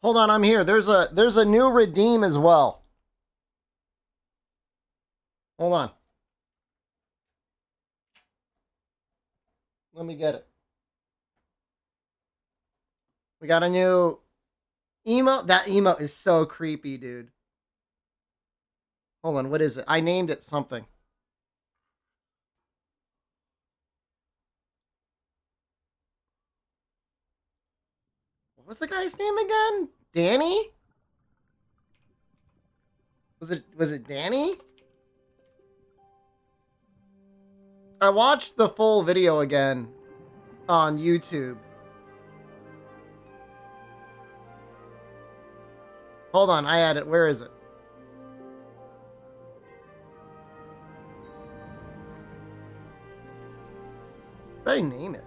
Hold on, I'm here. There's a new redeem as well. Hold on. Let me get it. We got a new emote. That emote is so creepy, dude. Hold on, what is it? I named it something. What was the guy's name again? Danny? Was it Danny? I watched the full video again on YouTube. Hold on, I had it. Where is it? What did I name it?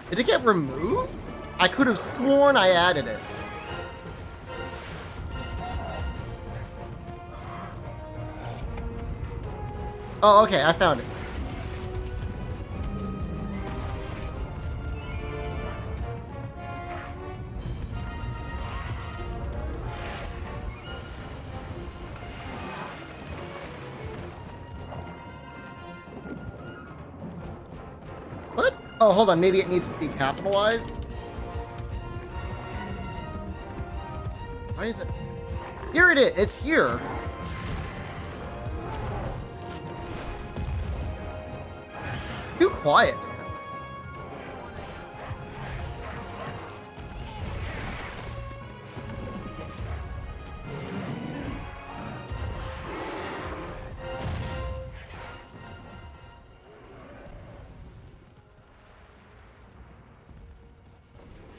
Did it get removed? I could have sworn I added it. Oh, okay, I found it. What? Oh, hold on. Maybe it needs to be capitalized. Why is it? Here it is. It's here. It's too quiet, man.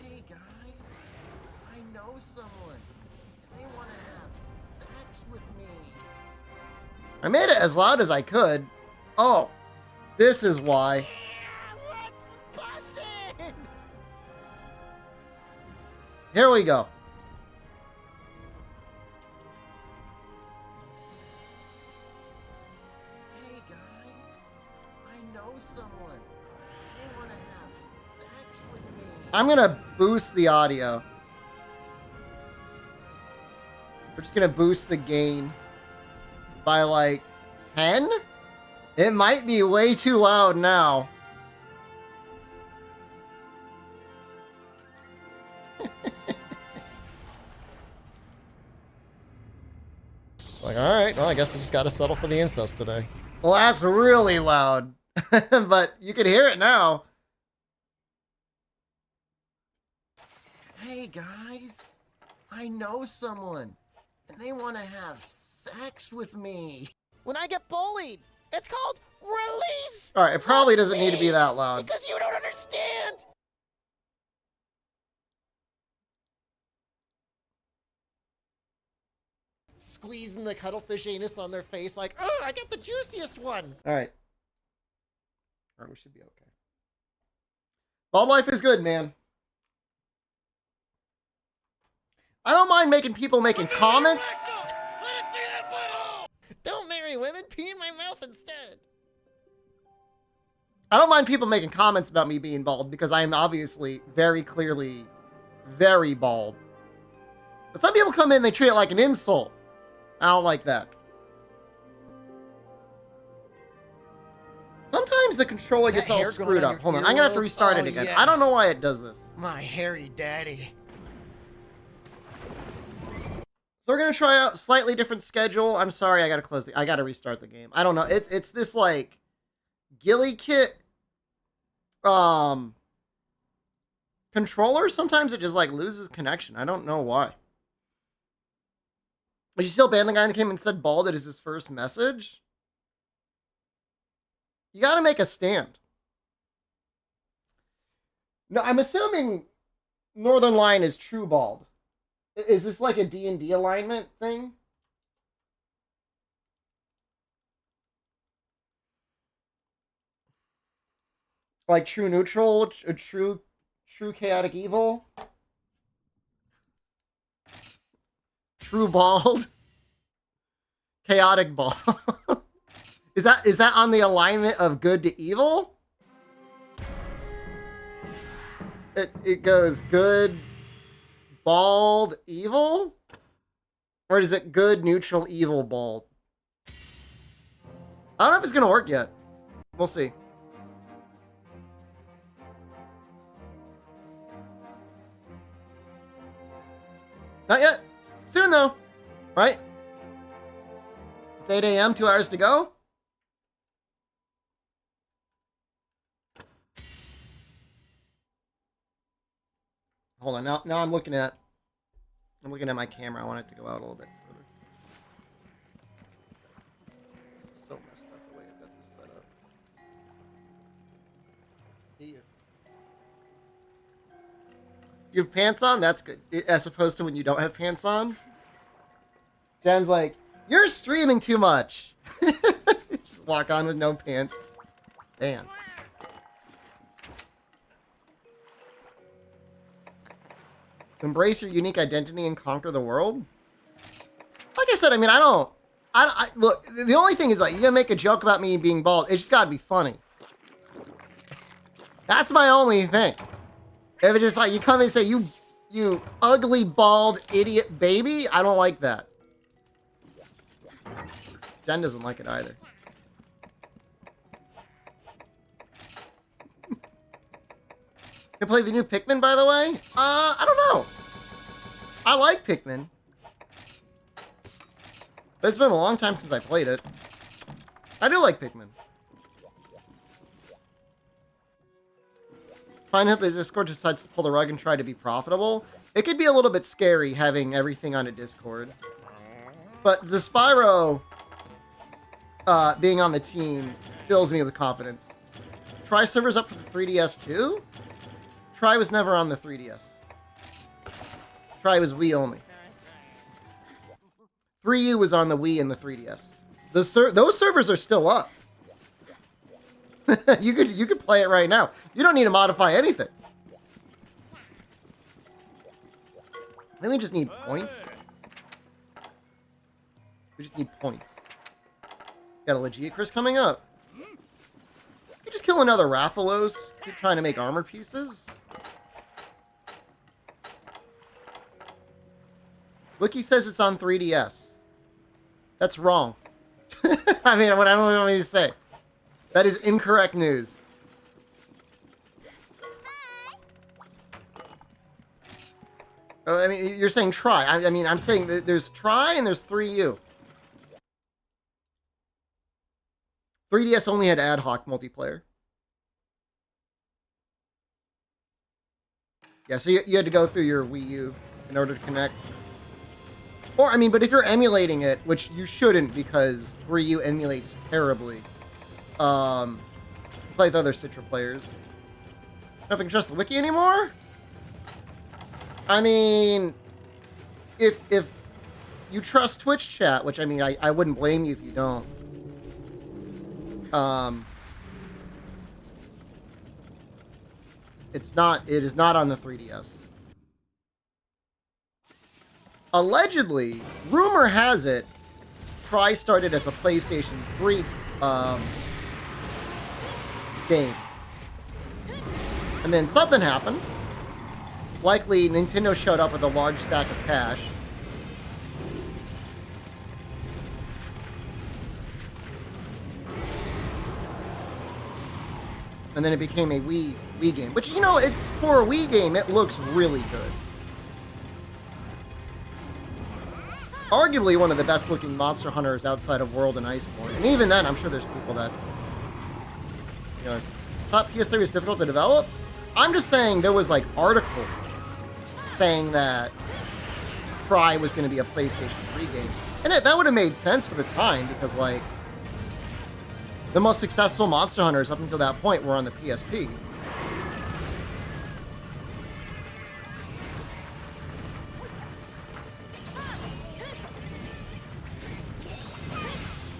Hey guys, I know someone. They want to have sex with me. I made it as loud as I could. Oh, this is why. Yeah, what's bussin'? Here we go. Hey guys, I know someone. They want to have sex with me. I'm gonna boost the audio. We're just gonna boost the gain by like 10? It might be way too loud now. Like, alright, well, I guess I just gotta settle for the incest today. Well, that's really loud. But you can hear it now. Hey guys, I know someone, and they want to have sex with me. When I get bullied, it's called release. All right, it probably doesn't need to be that loud. Because you don't understand. Squeezing the cuttlefish anus on their face like, oh, I got the juiciest one. All right. All right, we should be okay. Bald life is good, man. I don't mind making people making comments. Let us see that butthole! Don't marry women, pee in my mouth instead. I don't mind people making comments about me being bald because I am obviously very clearly very bald. But some people come in and they treat it like an insult. I don't like that. Sometimes the controller gets all screwed up. Hold on, I'm gonna have to restart it again. Yeah. I don't know why it does this. My hairy daddy. So we're gonna try out a slightly different schedule. I'm sorry, I gotta restart the game. I don't know. It's this like Ghillie Kit controller. Sometimes it just like loses connection. I don't know why. Did you still ban the guy that came and said bald? It is his first message. You gotta make a stand. No, I'm assuming Northern Lion is true bald. Is this like a D&D alignment thing? Like true neutral, a true chaotic evil? True bald? Chaotic bald. Is that on the alignment of good to evil? It goes good, bald, evil? Or is it good, neutral, evil, bald? I don't know if it's gonna work yet. We'll see. Not yet. Soon though, right? It's 8 a.m., 2 hours to go. Hold on, now I'm looking at my camera. I want it to go out a little bit further. This is so messed up the way I've got this set up. See you. You have pants on? That's good. As opposed to when you don't have pants on. Jen's like, you're streaming too much. Just walk on with no pants. Damn. Embrace your unique identity and conquer the world? Like I said, I mean, I look, the only thing is, like, you're gonna make a joke about me being bald. It's just gotta be funny. That's my only thing. If it's just like, you come and say, you ugly, bald, idiot baby, I don't like that. Jen doesn't like it either. Can play the new Pikmin, by the way? I don't know. I like Pikmin. But it's been a long time since I played it. I do like Pikmin. Find out that Discord decides to pull the rug and try to be profitable. It could be a little bit scary having everything on a Discord. But Zespyro being on the team fills me with confidence. Try servers up for the 3DS too? Try was never on the 3DS. Try was Wii only. 3U was on the Wii and the 3DS. Those servers are still up. you could play it right now. You don't need to modify anything. Then we just need points. We just need points. Got a Legiacris coming up. You could just kill another Rathalos. Keep trying to make armor pieces. Wiki says it's on 3DS. That's wrong. I mean, what I don't want me to say. That is incorrect news. Oh, I mean, you're saying try. I mean, I'm saying that there's try and there's 3U. 3DS only had ad hoc multiplayer. Yeah, so you had to go through your Wii U in order to connect. Or, I mean, but if you're emulating it, which you shouldn't because 3U emulates terribly, play with other Citra players. I don't know if I can trust the wiki anymore? I mean, if you trust Twitch chat, which, I mean, I wouldn't blame you if you don't. It is not on the 3DS. Allegedly, rumor has it, Try started as a PlayStation 3 game. And then something happened. Likely, Nintendo showed up with a large stack of cash. And then it became a Wii game. Which, you know, it's for a Wii game, it looks really good. Arguably one of the best looking Monster Hunters outside of World and Iceborne. And even then, I'm sure there's people that, you know, thought PS3 was difficult to develop. I'm just saying there was, like, articles saying that Try was going to be a PlayStation 3 game. And that would have made sense for the time, because, like, the most successful Monster Hunters up until that point were on the PSP.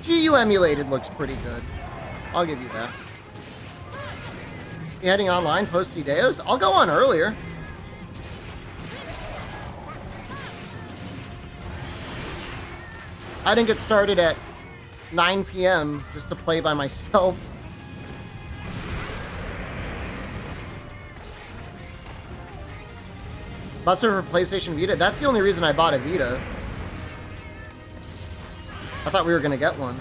GU emulated looks pretty good. I'll give you that. You heading online post Deos? I'll go on earlier. I didn't get started at 9 p.m. just to play by myself. Bought some for PlayStation Vita. That's the only reason I bought a Vita. I thought we were gonna get one.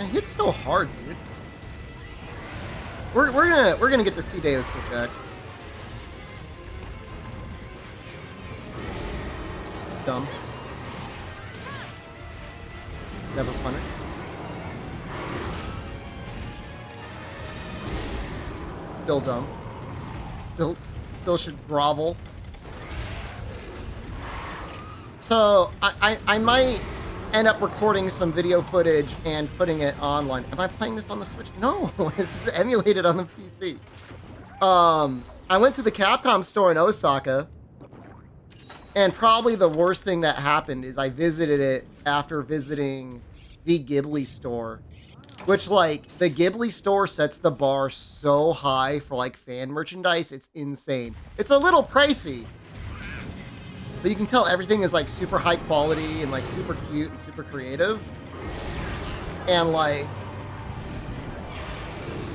It hits so hard, dude. We're gonna get the C-Deo Switch X. This is dumb. Never punish. Still dumb. Still should grovel. So I might end up recording some video footage and putting it online. Am I playing this on the Switch? No, this is emulated on the PC. I went to the Capcom store in Osaka, and probably the worst thing that happened is I visited it after visiting the Ghibli store, which, like, the Ghibli store sets the bar so high for, like, fan merchandise, it's insane. It's a little pricey, but you can tell everything is, like, super high quality and, like, super cute and super creative. And, like,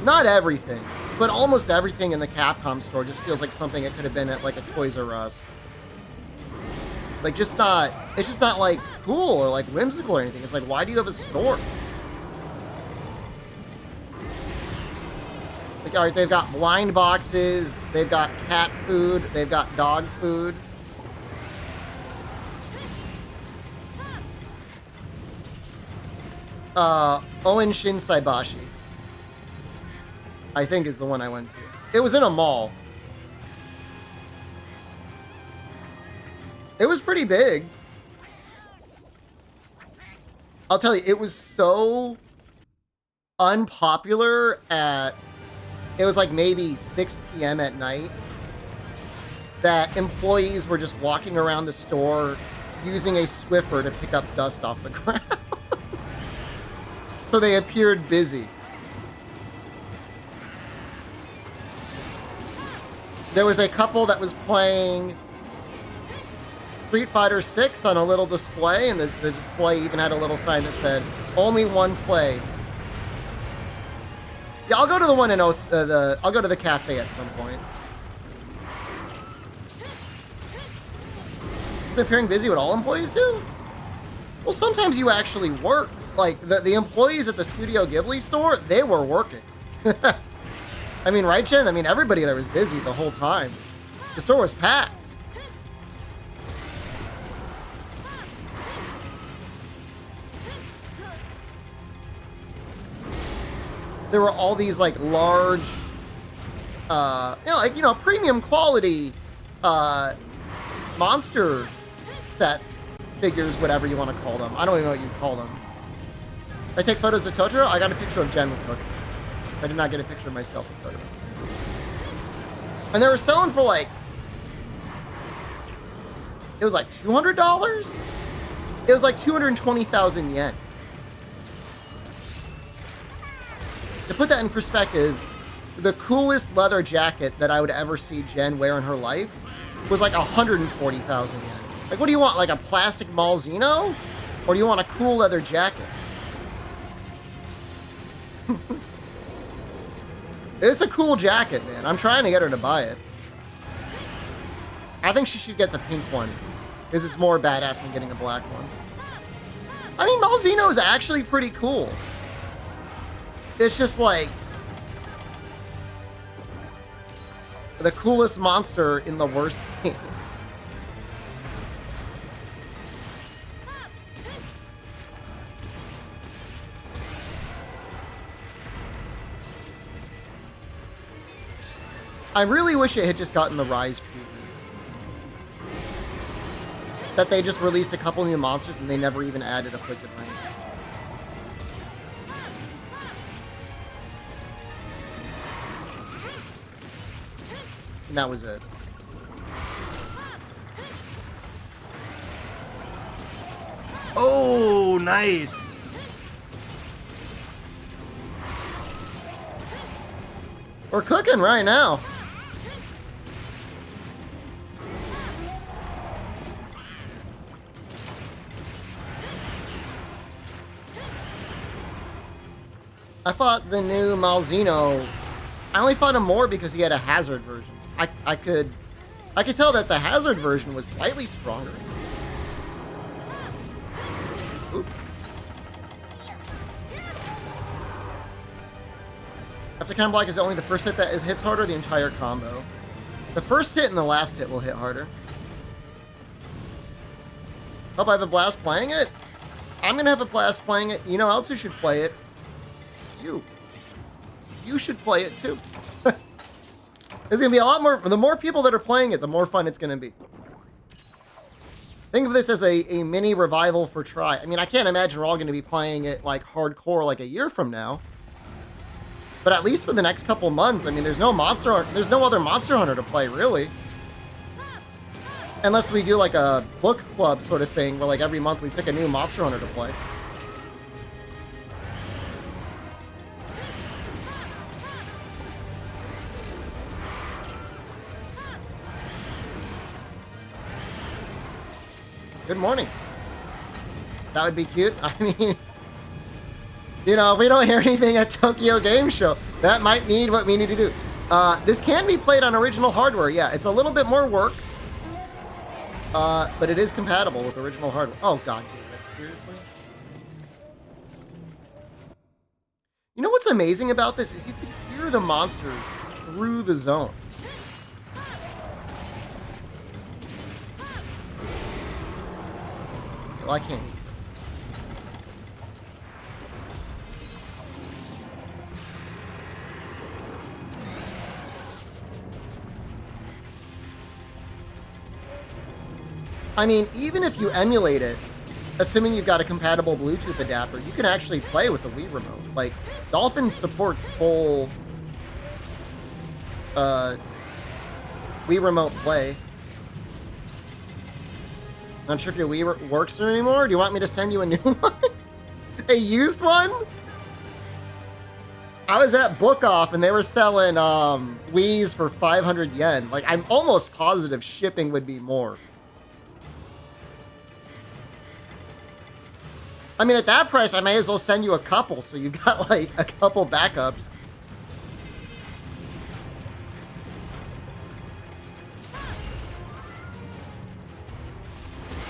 not everything, but almost everything in the Capcom store just feels like something that could have been at, like, a Toys R Us. Like, it's just not, like, cool or, like, whimsical or anything. It's like, why do you have a store? Like, all right, they've got blind boxes, they've got cat food, they've got dog food. Owen Shinsaibashi, I think, is the one I went to. It was in a mall. It was pretty big. I'll tell you, it was so unpopular it was like maybe 6 p.m. at night that employees were just walking around the store using a Swiffer to pick up dust off the ground. So they appeared busy. There was a couple that was playing Street Fighter 6 on a little display, and the display even had a little sign that said, "Only one play." Yeah, I'll go to the one in I'll go to the cafe at some point. Is appearing busy what all employees do? Well, sometimes you actually work. Like, the employees at the Studio Ghibli store, they were working. I mean, right, Jen? I mean, everybody there was busy the whole time. The store was packed. There were all these, like, large, premium quality, monster sets, figures, whatever you want to call them. I don't even know what you call them. I take photos of Totoro. I got a picture of Jen with Totoro. I did not get a picture of myself with Totoro. And they were selling for, like, it was like $200? It was like 220,000 yen. To put that in perspective, the coolest leather jacket that I would ever see Jen wear in her life was like 140,000 yen. Like, what do you want? Like a plastic Malzino? Or do you want a cool leather jacket? It's a cool jacket, man. I'm trying to get her to buy it. I think she should get the pink one, because it's more badass than getting a black one. I mean, Malzino is actually pretty cool. It's just like the coolest monster in the worst game. I really wish it had just gotten the Rise treatment. That they just released a couple new monsters and they never even added Afflicted Rain. And that was it. Oh, nice. We're cooking right now. I fought the new Malzeno. I only fought him more because he had a hazard version. I could tell that the hazard version was slightly stronger. Oops. After combo block, is it only the first hit that hits harder, or the entire combo? The first hit and the last hit will hit harder. Hope I have a blast playing it. I'm gonna have a blast playing it. You know else who should play it? You. You should play it too. There's gonna be a lot more. The more people that are playing it, the more fun it's gonna be. Think of this as a mini revival for Try. I mean, I can't imagine we're all gonna be playing it like hardcore like a year from now. But at least for the next couple months, I mean, there's no other Monster Hunter to play, really. Unless we do like a book club sort of thing, where like every month we pick a new Monster Hunter to play. Good morning. That would be cute. I mean, you know, if we don't hear anything at Tokyo Game Show, that might need what we need to do. This can be played on original hardware. Yeah, it's a little bit more work. But it is compatible with original hardware. Oh, god damn it. Seriously? You know what's amazing about this is you can hear the monsters through the zone. Well, I can't. I mean, even if you emulate it, assuming you've got a compatible Bluetooth adapter, you can actually play with the Wii remote. Like, Dolphin supports full Wii remote play. Not sure if your Wii works anymore. Do you want me to send you a new one? A used one? I was at Book Off and they were selling Wii's for 500 yen. Like, I'm almost positive shipping would be more. I mean, at that price, I may as well send you a couple, so you've got, like, a couple backups.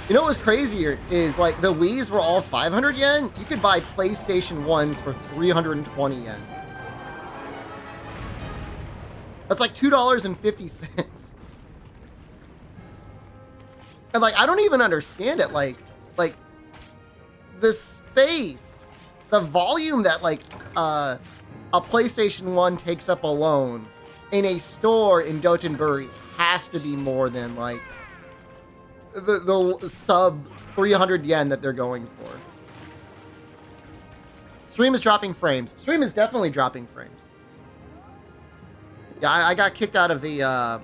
You know what was crazier is, like, the Wii's were all 500 yen. You could buy PlayStation 1s for 320 yen. That's like $2.50. And, like, I don't even understand it. Like, the space, the volume that, like, a PlayStation 1 takes up alone in a store in Dotonbori has to be more than, like, the sub 300 yen that they're going for. Stream is dropping frames. Stream is definitely dropping frames. Yeah, I got kicked out of the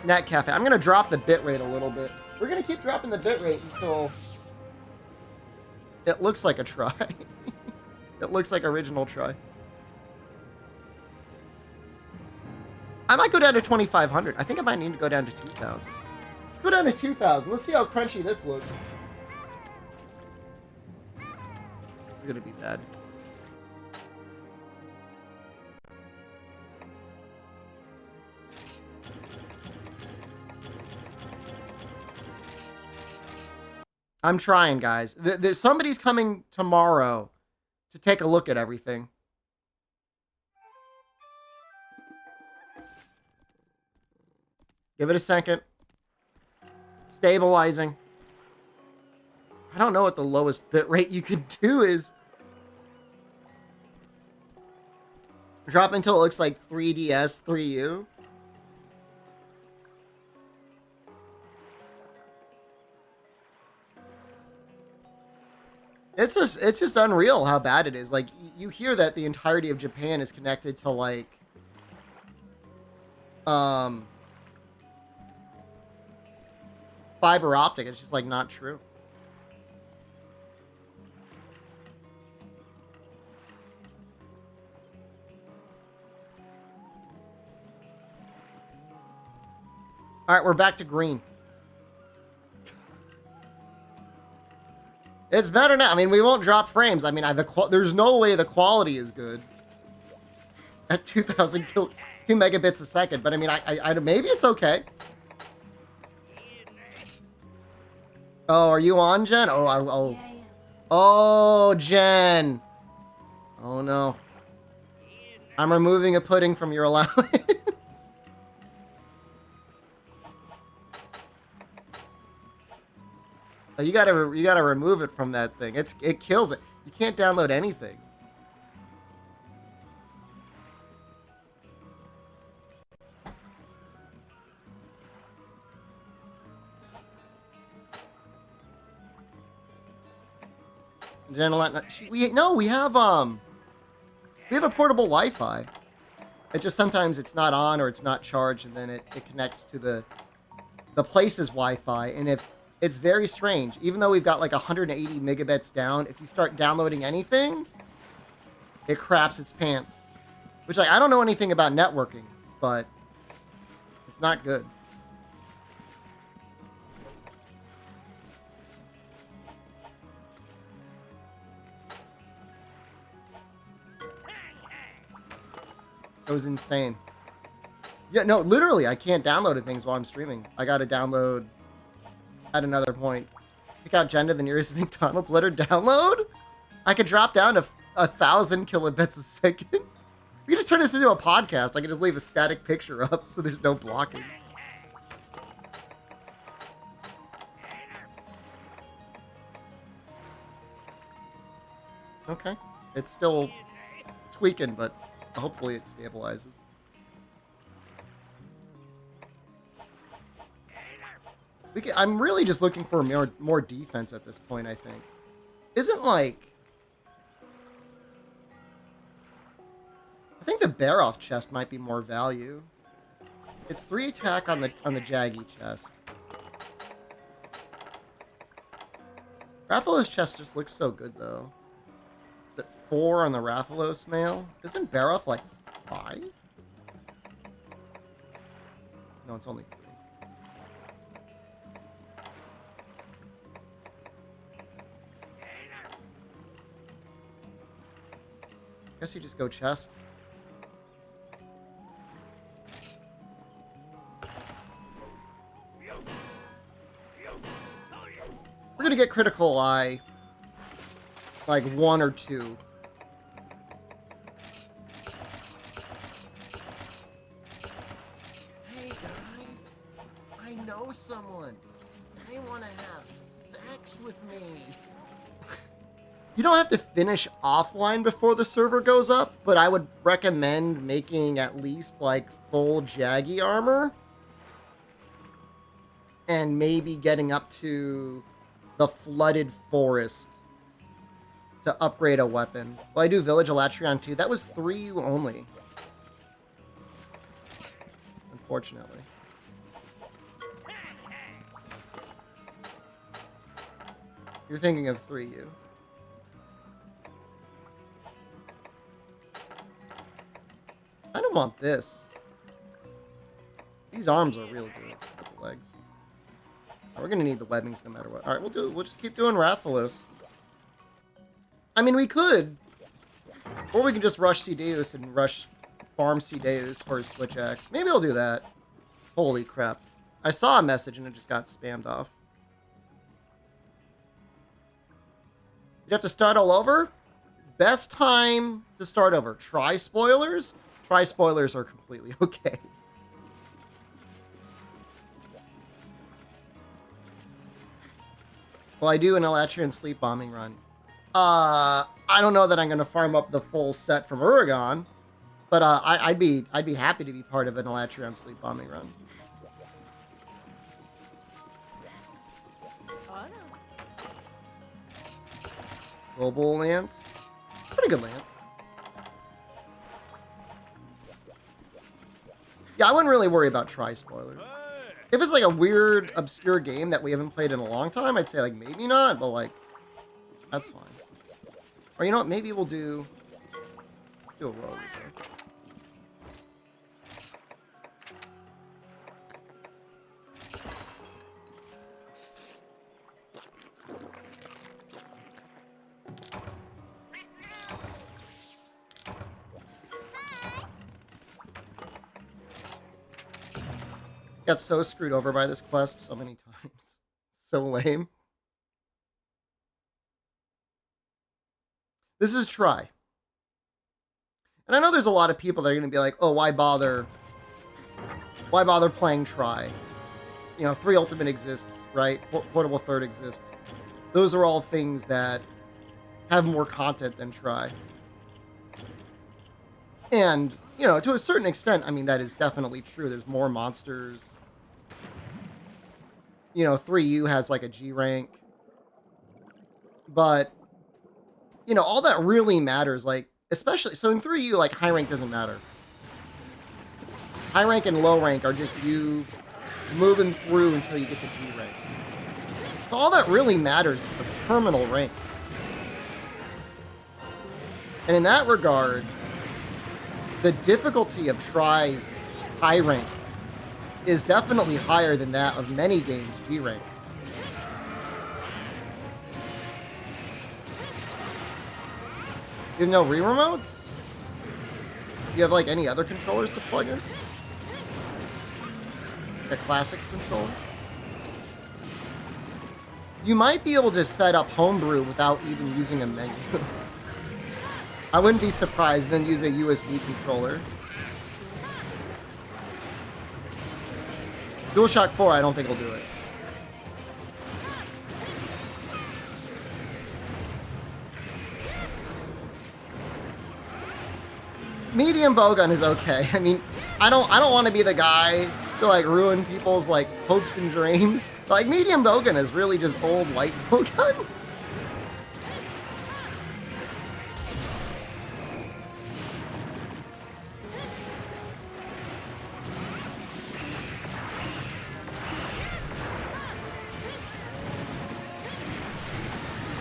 Net Cafe. I'm going to drop the bitrate a little bit. We're going to keep dropping the bitrate until it looks like a try. It looks like original try. I might go down to 2,500. I think I might need to go down to 2,000. Let's go down to 2,000. Let's see how crunchy this looks. This is going to be bad. I'm trying, guys. Somebody's coming tomorrow to take a look at everything. Give it a second. Stabilizing. I don't know what the lowest bit rate you could do is. Drop until it looks like 3DS, 3U. It's just unreal how bad it is. Like, you hear that the entirety of Japan is connected to, like, fiber optic. It's just, like, not true. All right, we're back to green. It's better now. I mean, we won't drop frames. I mean, there's no way the quality is good at 2 megabits a second. But I mean, maybe it's okay. Oh, are you on, Jen? Oh. Yeah, yeah. Oh, Jen. Oh, no. I'm removing a pudding from your allowance. Oh, you gotta remove it from that thing. It kills it. You can't download anything. We have a portable Wi-Fi. It just sometimes it's not on or it's not charged, and then it connects to the place's Wi-Fi. And if it's very strange, even though we've got like 180 megabits down, if you start downloading anything, it craps its pants. Which, like, I don't know anything about networking, but it's not good. It was insane. Yeah, no, literally, I can't download things while I'm streaming. I gotta download at another point. Pick out Jen to the nearest McDonald's, let her download? I could drop down to 1,000 kilobits a second. We can just turn this into a podcast. I can just leave a static picture up so there's no blocking. Okay. It's still tweaking, but hopefully it stabilizes. I'm really just looking for more defense at this point, I think. Isn't like... I think the bear-off chest might be more value. It's 3 attack on the Jaggy chest. Rathalos chest just looks so good, though. Is it 4 on the Rathalos male? Isn't bear-off like 5? No, it's only 3. Guess you just go chest. We're gonna get critical eye. Like 1 or 2. Hey guys, I know someone. They want to have sex with me. You don't have to finish offline before the server goes up, but I would recommend making at least like full Jaggy armor. And maybe getting up to the flooded forest to upgrade a weapon. Well, I do Village Elatrion too. That was 3 only. Unfortunately. You're thinking of 3U. I don't want this. These arms are really good with the legs. We're gonna need the webbings no matter what. Alright, we'll just keep doing Rathalos. I mean, we could. Or we can just rush Cedeus and rush farm Cedeus for his Switch Axe. Maybe I'll do that. Holy crap. I saw a message and it just got spammed off. You'd have to start all over? Best time to start over. Try spoilers? Try spoilers are completely okay. Well, I do an Elatrian sleep bombing run. I don't know that I'm gonna farm up the full set from Uragon, but I'd be happy to be part of an Elatrian sleep bombing run. Global Lance, pretty good Lance. Yeah, I wouldn't really worry about try spoilers. If it's like a weird, obscure game that we haven't played in a long time, I'd say like maybe not, but like that's fine. Or you know what? Maybe we'll do a rogue. Got so screwed over by this quest so many times. So lame. This is try. And I know there's a lot of people that are going to be like, oh, why bother? Why bother playing try? You know, 3 Ultimate exists, right? Portable Third exists. Those are all things that have more content than try. And, you know, to a certain extent, I mean, that is definitely true. There's more monsters. You know, 3U has like a G rank. But, you know, all that really matters, like, especially, so in 3U, like, high rank doesn't matter. High rank and low rank are just you moving through until you get to G rank. So all that really matters is the terminal rank. And in that regard, the difficulty of try's high rank is definitely higher than that of many games G rank. You have no Wii remotes? Do you have like any other controllers to plug in? A classic controller? You might be able to set up homebrew without even using a menu. I wouldn't be surprised, then use a USB controller. DualShock 4, I don't think will do it. Medium bowgun is okay. I mean, I don't want to be the guy to like ruin people's like hopes and dreams. But, like, medium bowgun is really just old light bowgun.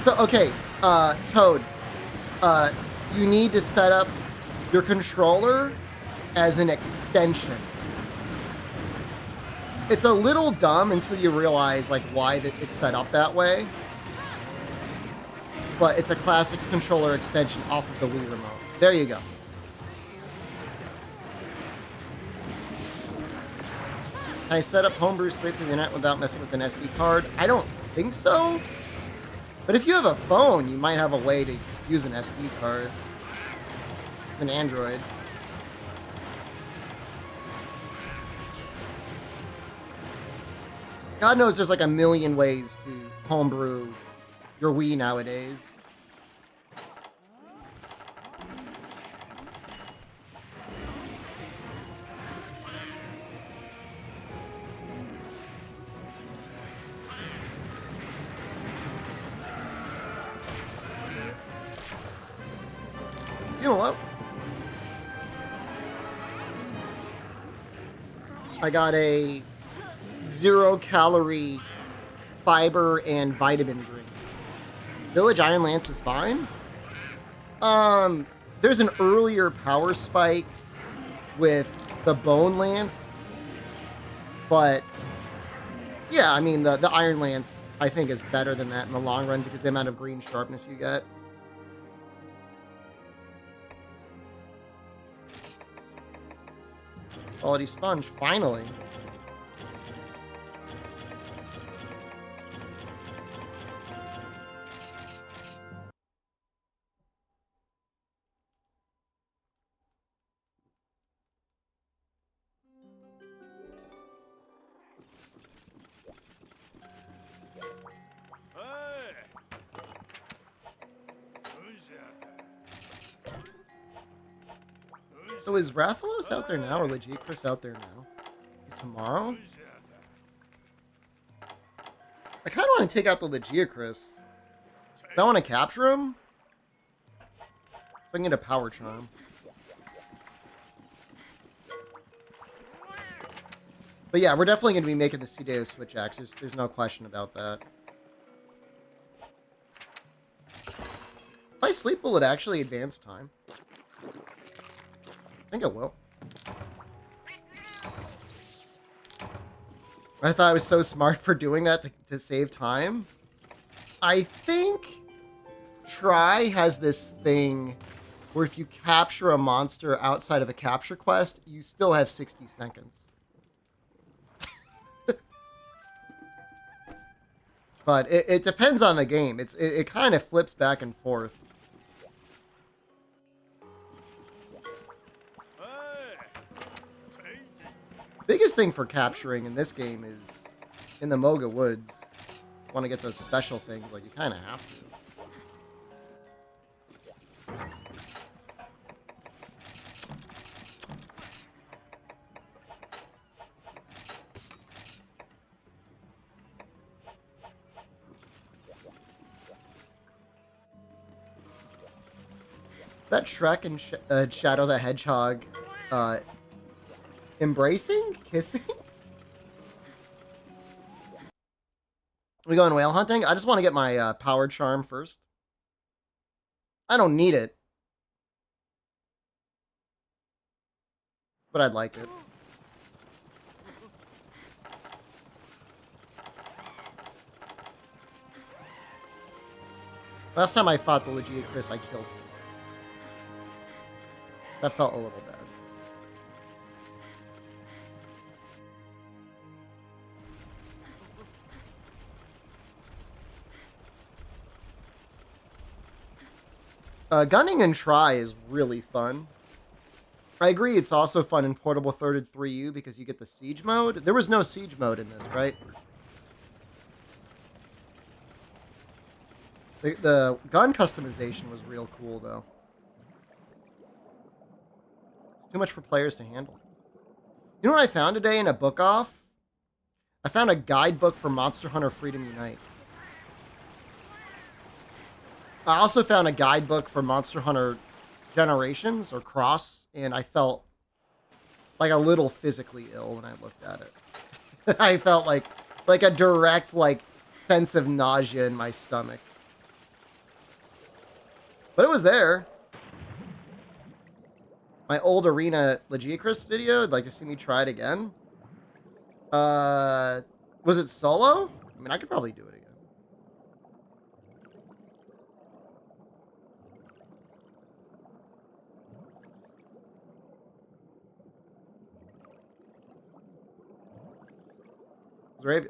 So, okay, Toad, you need to set up your controller as an extension. It's a little dumb until you realize, like, why it's set up that way. But it's a classic controller extension off of the Wii remote. There you go. Can I set up homebrew straight through the internet without messing with an SD card? I don't think so. But if you have a phone, you might have a way to use an SD card. It's an Android. God knows there's like a million ways to homebrew your Wii nowadays. You know what? I got a 0-calorie fiber and vitamin drink. Village Iron Lance is fine. There's an earlier power spike with the Bone Lance. But yeah, I mean the Iron Lance I think is better than that in the long run because of the amount of green sharpness you get. Quality sponge, finally. So is Rathalos out there now, or Legiacris out there now? Is tomorrow? I kind of want to take out the Legiacris. I want to capture him. So I can get a power charm. But yeah, we're definitely going to be making the Cdeo switch axe. There's no question about that. If I sleep, will it actually advance time? I think it will. I thought I was so smart for doing that to save time. I think Try has this thing where if you capture a monster outside of a capture quest, you still have 60 seconds. But it depends on the game. It kind of flips back and forth. Biggest thing for capturing in this game is in the Moga Woods. Want to get those special things, like you kind of have to. Is that Shrek and Shadow the Hedgehog embracing? Kissing? We going whale hunting? I just want to get my power charm first. I don't need it. But I'd like it. Last time I fought the Legia Chris, I killed him. That felt a little bad. Gunning and Try is really fun. I agree it's also fun in Portable Third 3U because you get the Siege mode. There was no Siege mode in this, right? The gun customization was real cool, though. It's too much for players to handle. You know what I found today in a book off? I found a guidebook for Monster Hunter Freedom Unite. I also found a guidebook for Monster Hunter Generations, or Cross, and I felt like a little physically ill when I looked at it. I felt like a direct, sense of nausea in my stomach. But it was there. My old Arena Legiacris video, I'd like to see me try it again. Was it solo? I mean, I could probably do it again.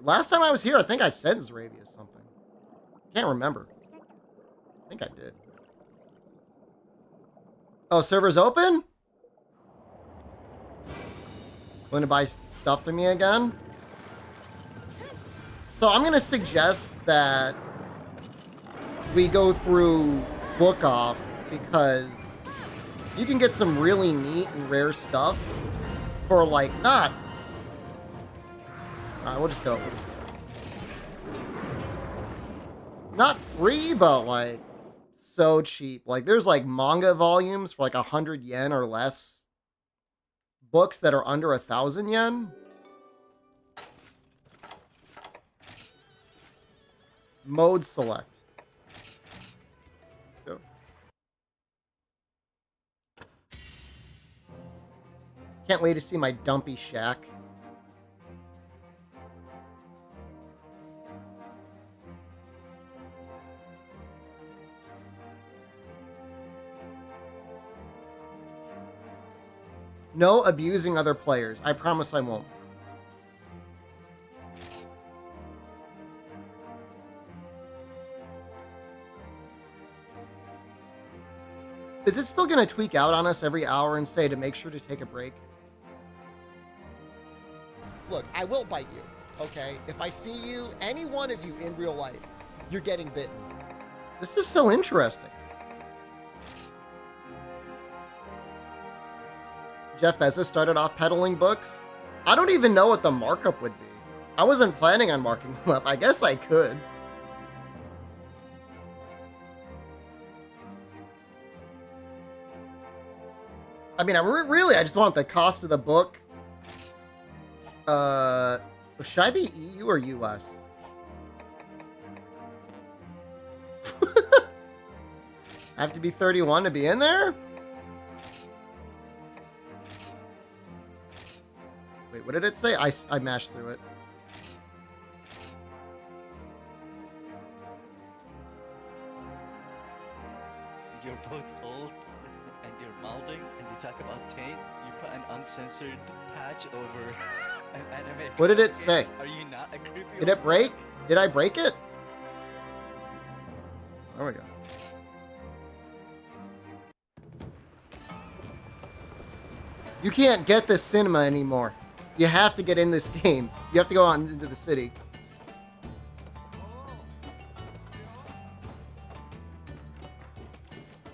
Last time I was here, I think I sent Zaravia something. Can't remember. I think I did. Oh, server's open? Going to buy stuff for me again? So I'm going to suggest that we go through Book Off because you can get some really neat and rare stuff for not... Alright, we'll just go. Not free, but so cheap. There's manga volumes for 100 yen or less. Books that are under 1,000 yen. Mode select. Go. Can't wait to see my dumpy shack. No abusing other players. I promise I won't. Is it still going to tweak out on us every hour and say to make sure to take a break? Look, I will bite you, okay? If I see you, any one of you in real life, you're getting bitten. This is so interesting. Jeff Bezos started off peddling books. I don't even know what the markup would be. I wasn't planning on marking them up. I guess I could. I mean, I just want the cost of the book. Should I be EU or US? I have to be 31 to be in there? Wait, what did it say? I mashed through it. You're both old and you're molding and you talk about taint. You put an uncensored patch over an anime. What did it say? Are you not a creepy? Did it break? Did I break it? There we go. You can't get this cinema anymore. You have to get in this game. You have to go on into the city.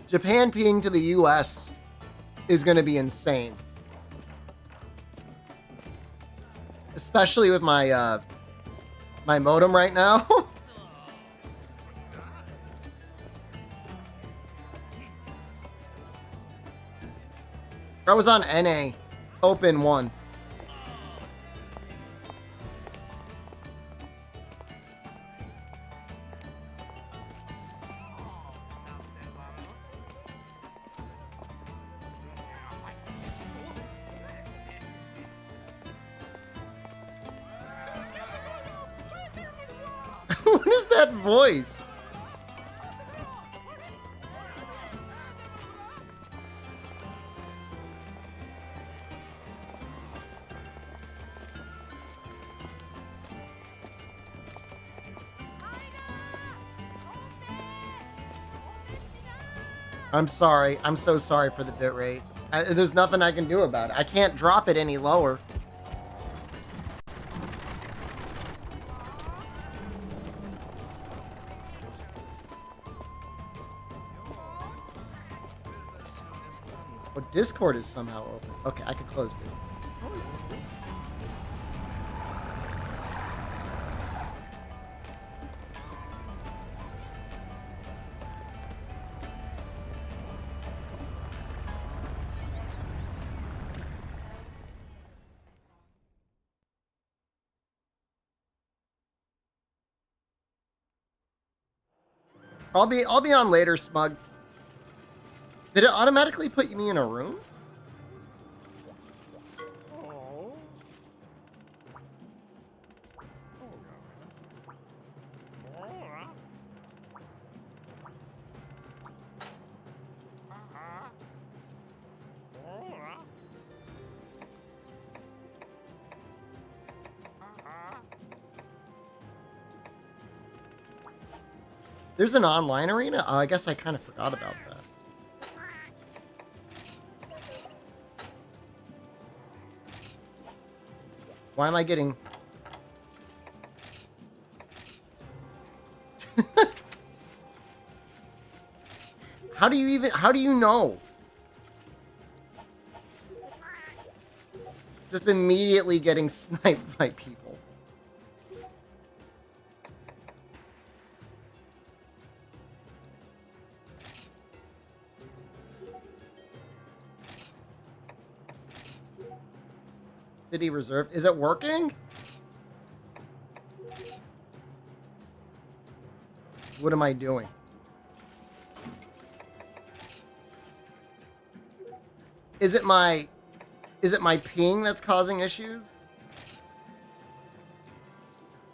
Japan pinging to the US is going to be insane. Especially with my my modem right now. I was on NA, open 1. What is that voice? I'm sorry. I'm so sorry for the bitrate. There's nothing I can do about it. I can't drop it any lower. Oh, Discord is somehow open. Okay, I could close this. I'll be on later, Smug. Did it automatically put me in a room? There's an online arena? Oh, I guess I kind of forgot about that. Why am I getting... How do you know? Just immediately getting sniped by people. City reserved. Is it working? What am I doing? Is it my ping that's causing issues?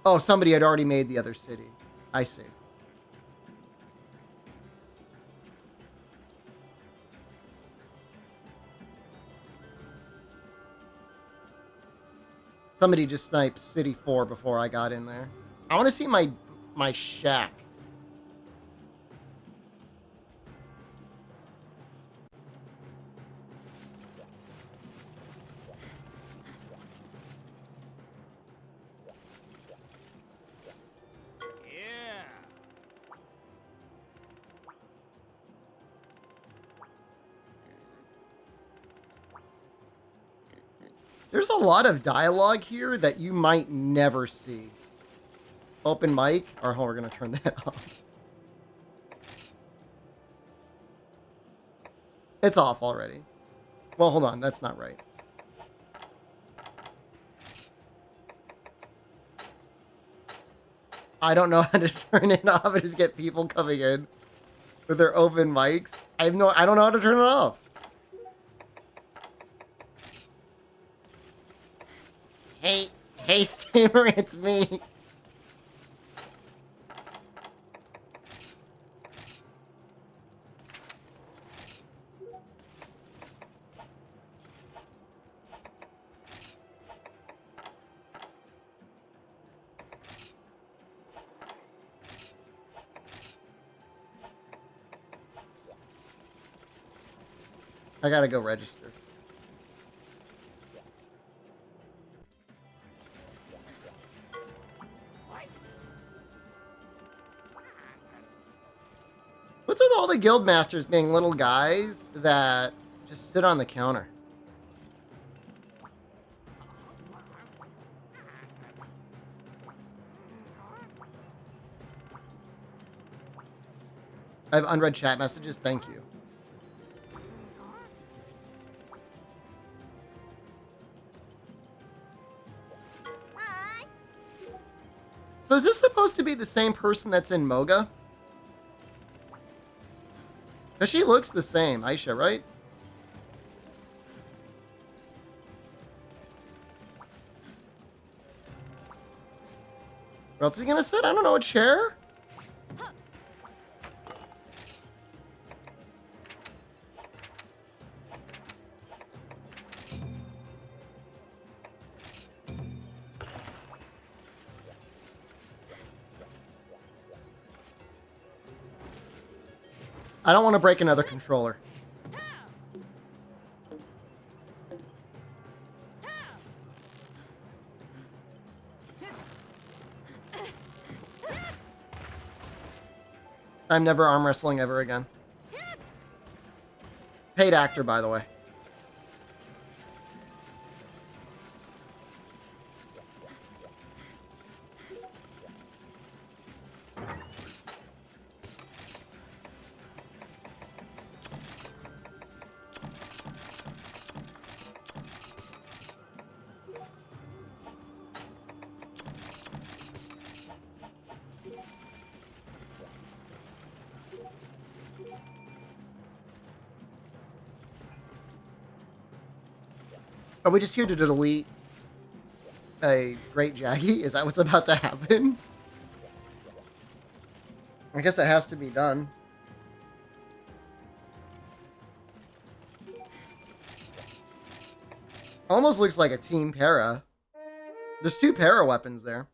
Oh, somebody had already made the other city. I see. Somebody just sniped City 4 before I got in there. I want to see my shack. Yeah. There's a lot of dialogue here that you might never see. Open mic. Or, oh, we're going to turn that off. It's off already. Well, hold on. That's not right. I don't know how to turn it off. I just get people coming in with their open mics. I don't know how to turn it off. Hey, Stammer, it's me. I gotta go register. What's with all the guild masters being little guys that just sit on the counter? I have unread chat messages. Thank you. So is this supposed to be the same person that's in Moga? Because she looks the same, Aisha, right? Where else is he gonna sit? I don't know, a chair? I don't want to break another controller. I'm never arm wrestling ever again. Paid actor, by the way. Are we just here to delete a great Jaggy? Is that what's about to happen? I guess it has to be done. Almost looks like a team para. There's 2 para weapons there.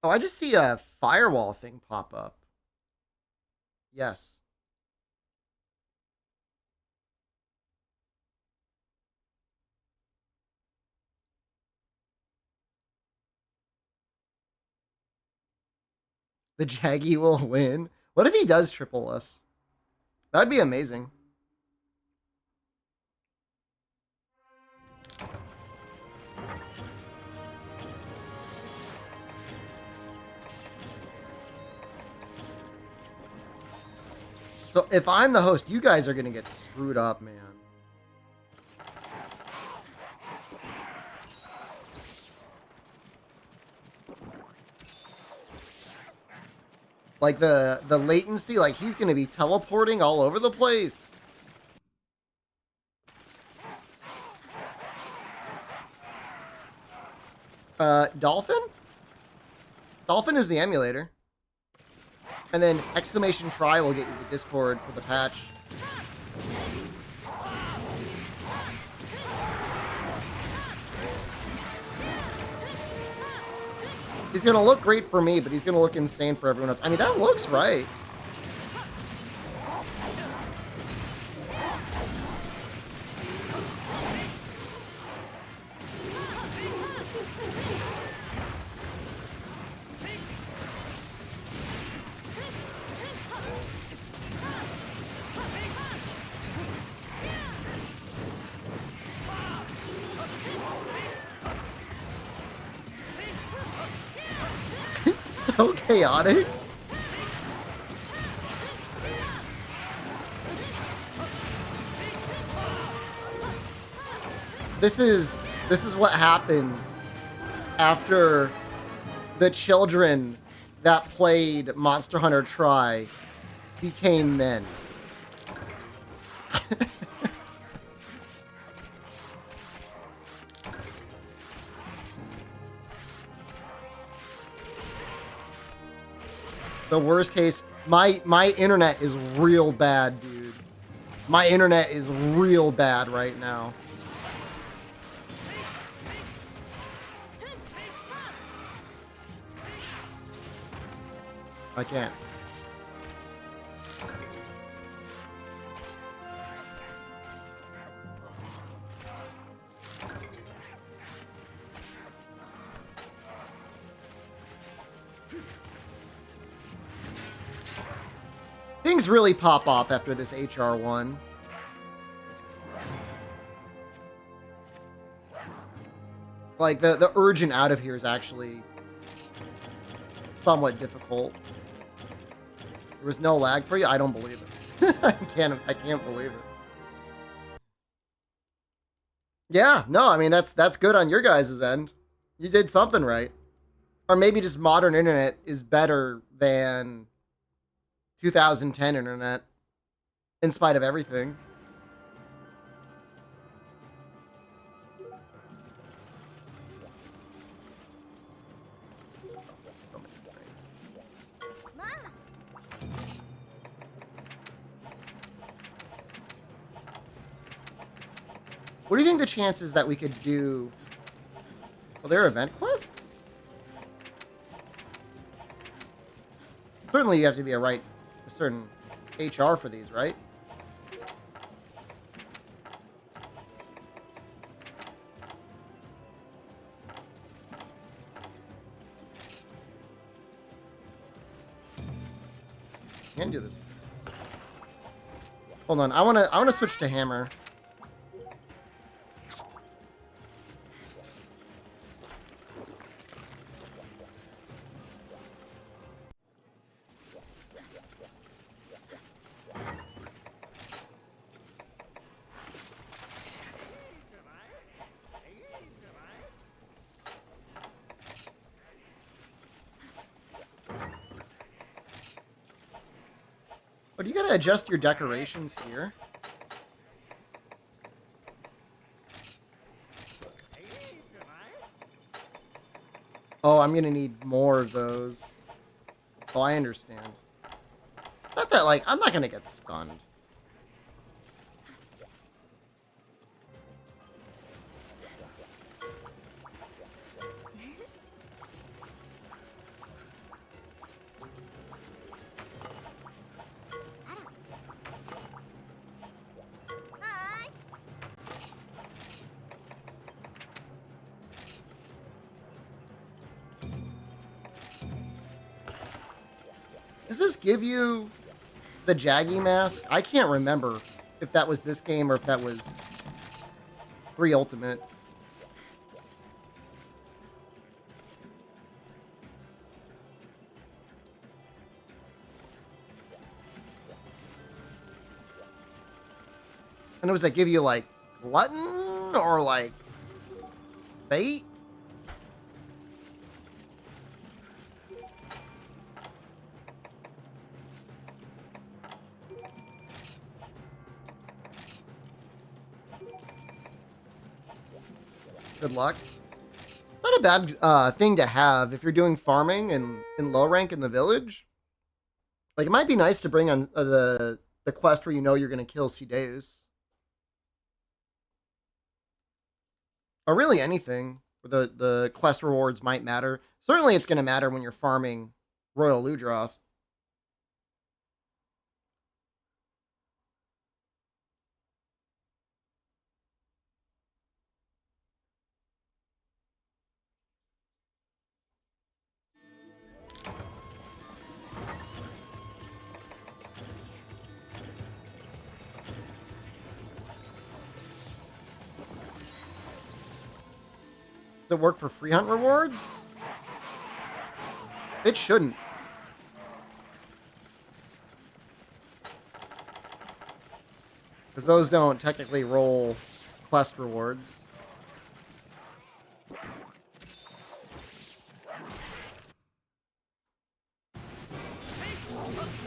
Oh, I just see a firewall thing pop up. Yes. The Jaggy will win. What if he does triple us? That'd be amazing. So if I'm the host, you guys are going to get screwed up, man. Like the latency, like he's going to be teleporting all over the place. Dolphin? Dolphin is the emulator. And then exclamation try will get you the Discord for the patch. He's going to look great for me, but he's going to look insane for everyone else. I mean, that looks right. So chaotic. This is what happens after the children that played Monster Hunter Tri became men. The worst case, my internet is real bad, dude. My internet is real bad right now. I can't. Things really pop off after this HR1. Like, the urgent out of here is actually somewhat difficult. There was no lag for you? I don't believe it. I can't believe it. Yeah, no, I mean, that's good on your guys' end. You did something right. Or maybe just modern internet is better than 2010 internet, in spite of everything. So many things. What do you think the chances that we could do? Well, there are event quests? Certainly you have to be a certain HR for these, right? Can't do this. Hold on, I wanna switch to hammer. But you gotta adjust your decorations here. Oh, I'm gonna need more of those. Oh, I understand. Not that, like, I'm not gonna get stunned. Does this give you the Jaggy mask? I can't remember if that was this game or if that was 3 Ultimate. And does that give you, like, Glutton or, like, Fate? Good luck. Not a bad thing to have if you're doing farming and in low rank in the village. Like, it might be nice to bring on the quest where you know you're going to kill Sideus. Or really anything where the quest rewards might matter. Certainly it's going to matter when you're farming Royal Ludroth. Does it work for free hunt rewards? It shouldn't. Because those don't technically roll quest rewards.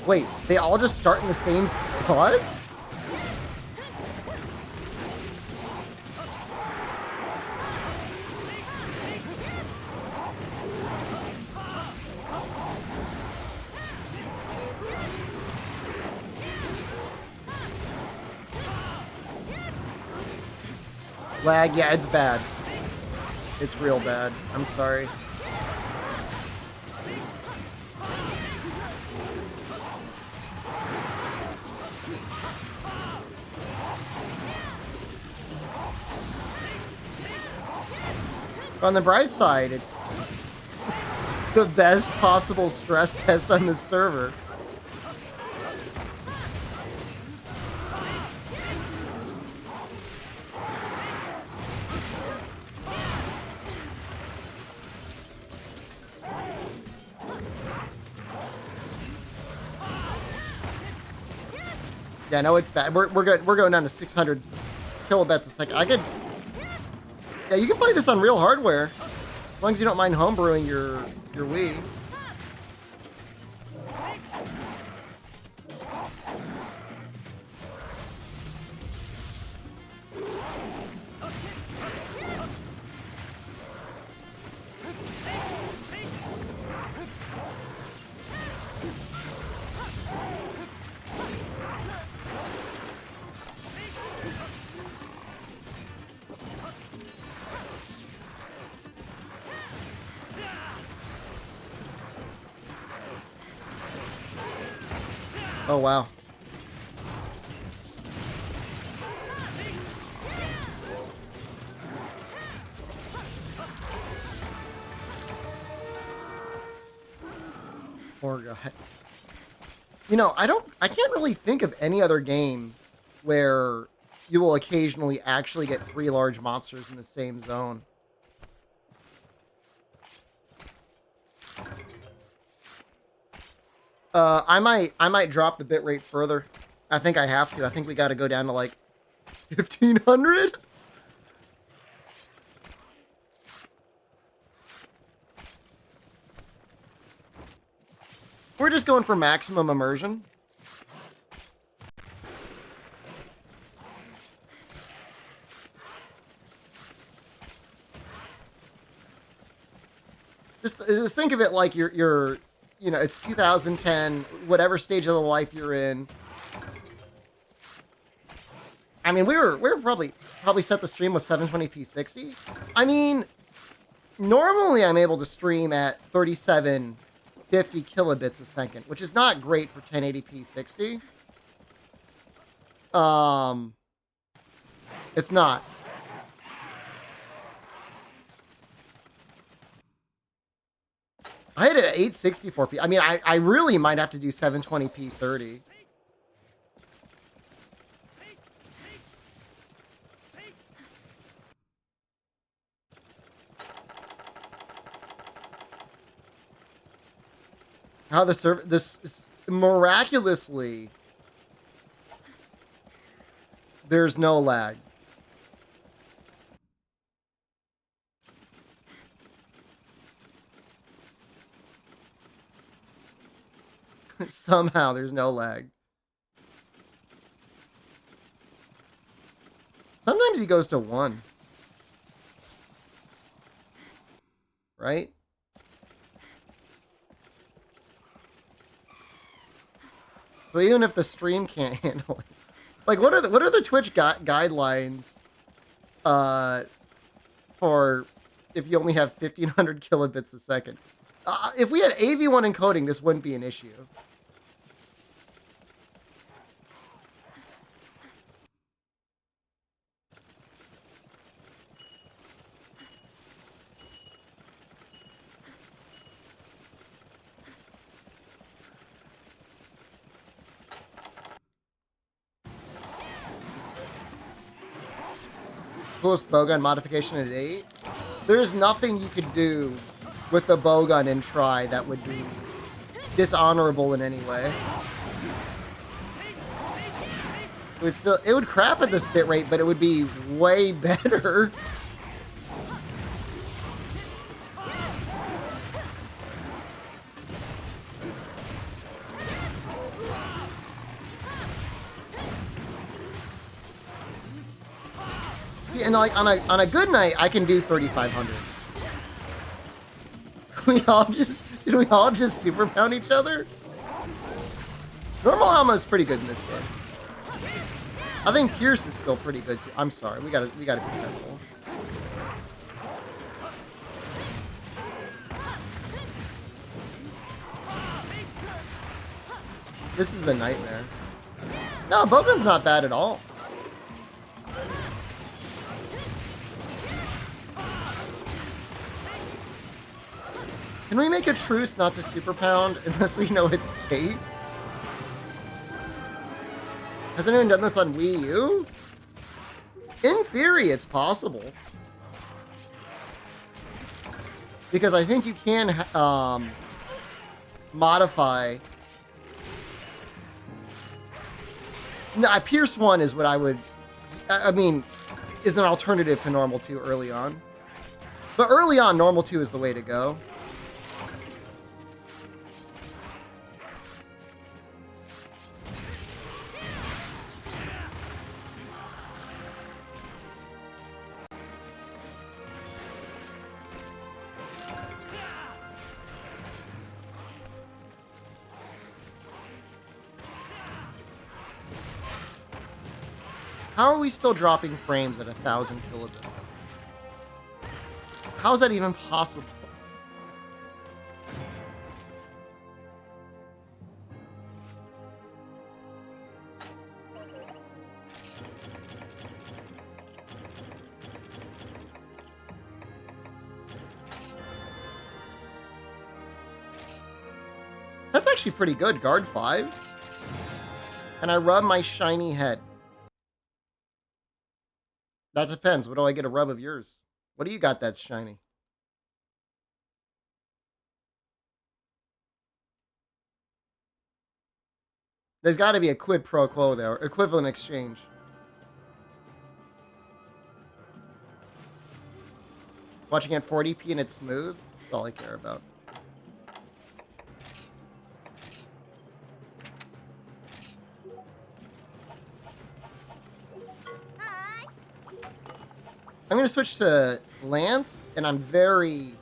Wait, they all just start in the same spot? Lag, yeah, it's bad. It's real bad. I'm sorry. On the bright side, it's the best possible stress test on this server. Yeah, no, it's bad. We're going down to 600 kilobits a second. I could. Yeah, you can play this on real hardware, as long as you don't mind homebrewing your Wii. Oh, wow. Poor guy. You know, I can't really think of any other game where you will occasionally actually get 3 large monsters in the same zone. I might drop the bitrate further. I think I have to. I think we got to go down to like 1500. We're just going for maximum immersion. Just think of it like you're you know, it's 2010, whatever stage of the life you're in. I mean, we were probably set the stream with 720p 60. I mean, normally I'm able to stream at 3750 kilobits a second, which is not great for 1080p 60. It's not. I hit it at 864p. I mean, I really might have to do 720p 30. How the server, this is miraculously, there's no lag. Somehow there's no lag. Sometimes he goes to 1. Right? So even if the stream can't handle it. Like, what are the Twitch guidelines for if you only have 1500 kilobits a second? If we had AV1 encoding, this wouldn't be an issue. Coolest bowgun modification to date? There's nothing you could do with the bowgun in Try that would be dishonorable in any way. It would crap at this bitrate, but it would be way better. And like on a good night, I can do 3500. Did we all just super pound each other? Normal ammo is pretty good in this game. I think Pierce is still pretty good too. I'm sorry, we gotta be careful. This is a nightmare. No, bowgun's not bad at all. Can we make a truce not to super pound unless we know it's safe? Has anyone done this on Wii U? In theory, it's possible. Because I think you can modify... No, Pierce 1 is what I would... I mean, is an alternative to normal 2 early on. But early on, normal 2 is the way to go. How are we still dropping frames at 1,000 kilobits? How is that even possible? That's actually pretty good, guard 5. And I rub my shiny head. That depends. What do I get a rub of yours? What do you got that's shiny? There's got to be a quid pro quo there. Equivalent exchange. Watching at 40p and it's smooth? That's all I care about. I'm going to switch to Lance, and I'm very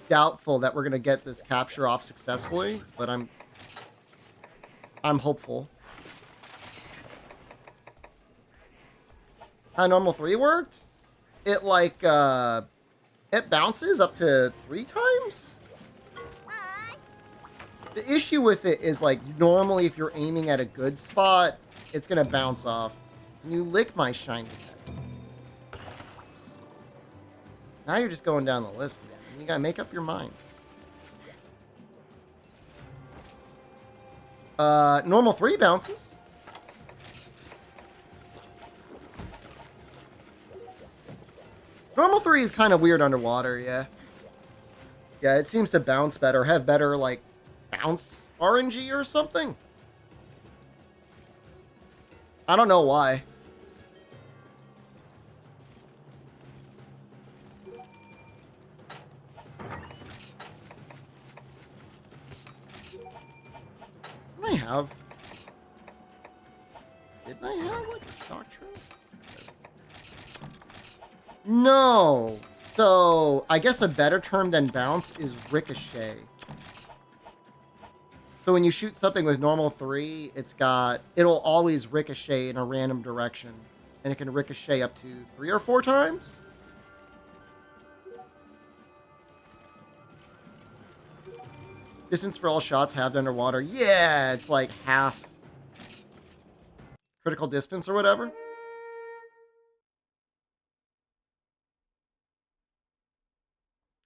doubtful that we're going to get this capture off successfully, but I'm hopeful. How normal 3 worked? It like it bounces up to 3 times? The issue with it is like normally if you're aiming at a good spot, it's going to bounce off. And you lick my shiny head. Now you're just going down the list, man. You gotta make up your mind. Normal 3 bounces. Normal 3 is kind of weird underwater, yeah. Yeah, it seems to bounce better, have better, like, bounce RNG or something. I don't know why. I have. Didn't I have like a shock trap? No. So I guess a better term than bounce is ricochet. So when you shoot something with normal 3, it'll always ricochet in a random direction, and it can ricochet up to 3 or 4 times. Distance for all shots halved underwater. Yeah, it's like half critical distance or whatever.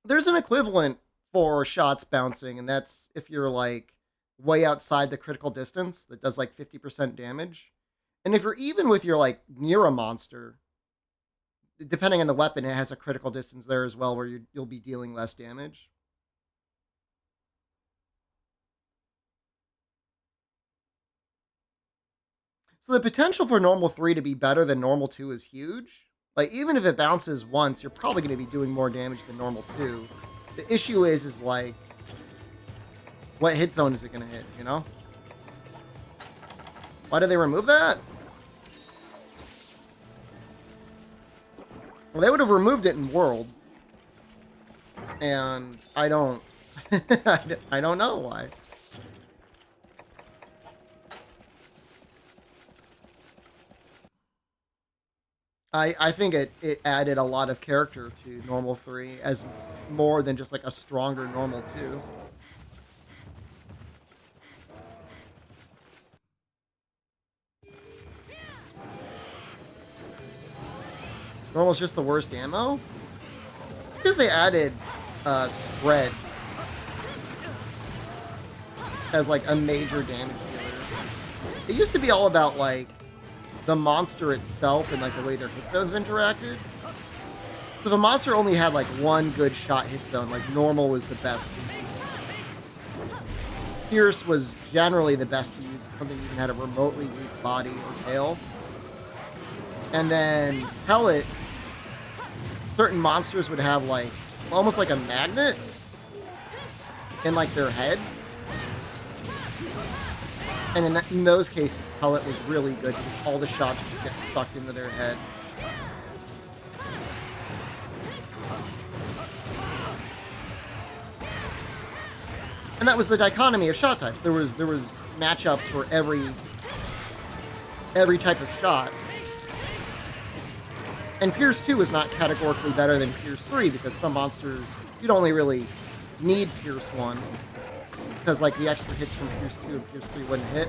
There's an equivalent for shots bouncing, and that's if you're like way outside the critical distance that does like 50% damage. And if you're even with your like near a monster, depending on the weapon, it has a critical distance there as well where you'll be dealing less damage. So the potential for normal 3 to be better than normal 2 is huge. Like, even if it bounces once, you're probably going to be doing more damage than normal 2. The issue is like, what hit zone is it going to hit, you know? Why did they remove that? Well, they would have removed it in World. And I don't... I don't know why. I think it added a lot of character to normal 3 as more than just like a stronger normal 2. Normal's just the worst ammo? It's because they added spread. as like a major damage dealer. It used to be all about like the monster itself and like the way their hit zones interacted. So the monster only had like one good shot hit zone, like normal was the best. Pierce was generally the best to use if something even had a remotely weak body or tail. And then Pellet, certain monsters would have like almost like a magnet in like their head. And in those cases, Pellet was really good because all the shots would just get sucked into their head. And that was the dichotomy of shot types. There was matchups for every type of shot. And Pierce 2 is not categorically better than Pierce 3 because some monsters, you'd only really need Pierce 1 because like the extra hits from Pierce 2 and Pierce 3 wouldn't hit.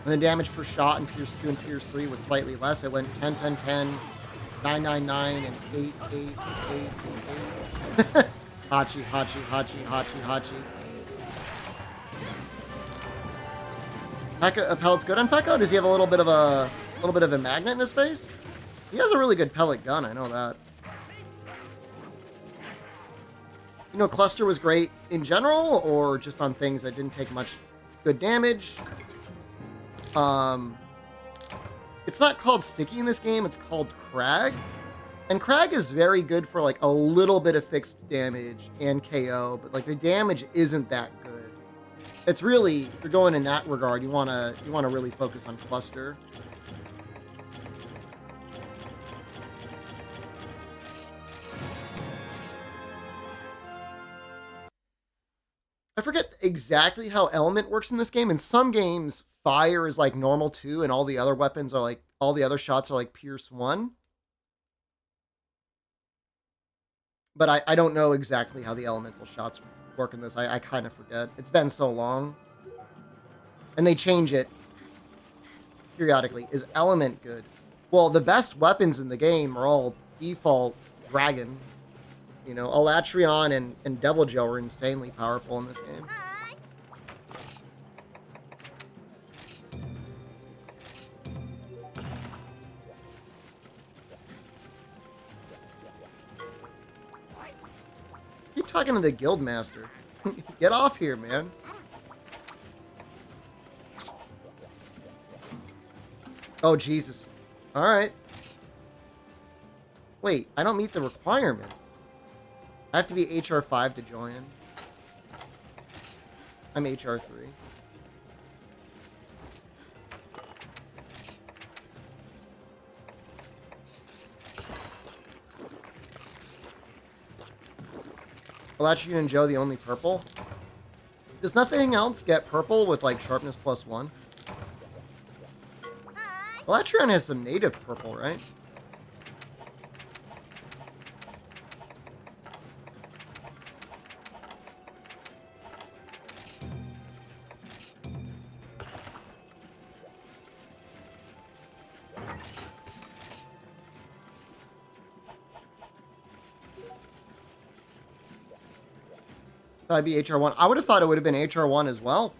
And the damage per shot in Pierce 2 and Pierce 3 was slightly less. It went 10, 10, 10, 9, 9, 9, and 8, 8, 8, 8. Hachi, Hachi, Hachi, Hachi, Hachi. Pekka, Pellet's good on Pekka? Does he have a little bit of a magnet in his face? He has a really good pellet gun, I know that. You know, Cluster was great in general, or just on things that didn't take much good damage. It's not called Sticky in this game, it's called Crag. And Crag is very good for like a little bit of fixed damage and KO, but like the damage isn't that good. It's really, if you're going in that regard, you wanna really focus on Cluster. I forget exactly how element works in this game. In some games, fire is like normal 2, and all the other weapons are like, all the other shots are like Pierce 1. But I don't know exactly how the elemental shots work in this. I kind of forget. It's been so long. And they change it periodically. Is element good? Well, the best weapons in the game are all default dragon. You know, Alatrion and Devil Joe are insanely powerful in this game. Keep talking to the guild master. Get off here, man. Oh, Jesus. Alright. Wait, I don't meet the requirements. I have to be HR 5 to join. I'm HR 3. Electric and Joe the only purple? Does nothing else get purple with like sharpness +1? Electrion has some native purple, right? I'd be HR1. I would have thought it would have been HR1 as well.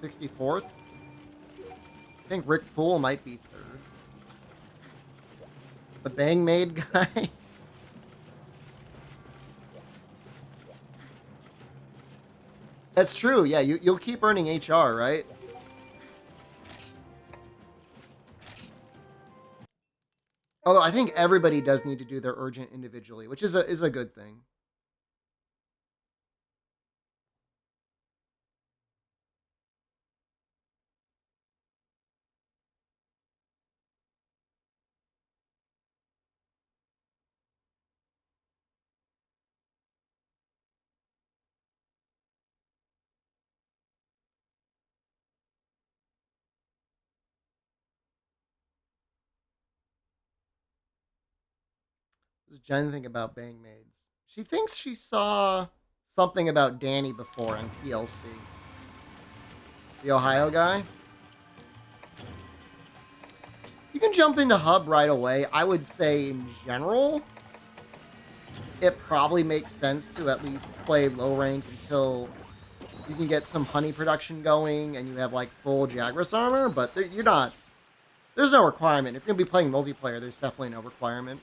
$64th. I think Rick Poole might be 3rd. The Bang Maid guy. That's true. Yeah, you'll keep earning HR, right? Although I think everybody does need to do their urgent individually, which is a good thing. What does Jen think about Bang Maids? She thinks she saw something about Danny before on TLC. The Ohio guy? You can jump into hub right away. I would say in general, it probably makes sense to at least play low rank until you can get some honey production going and you have like full Jagras armor, but you're not, there's no requirement. If you're going to be playing multiplayer, there's definitely no requirement.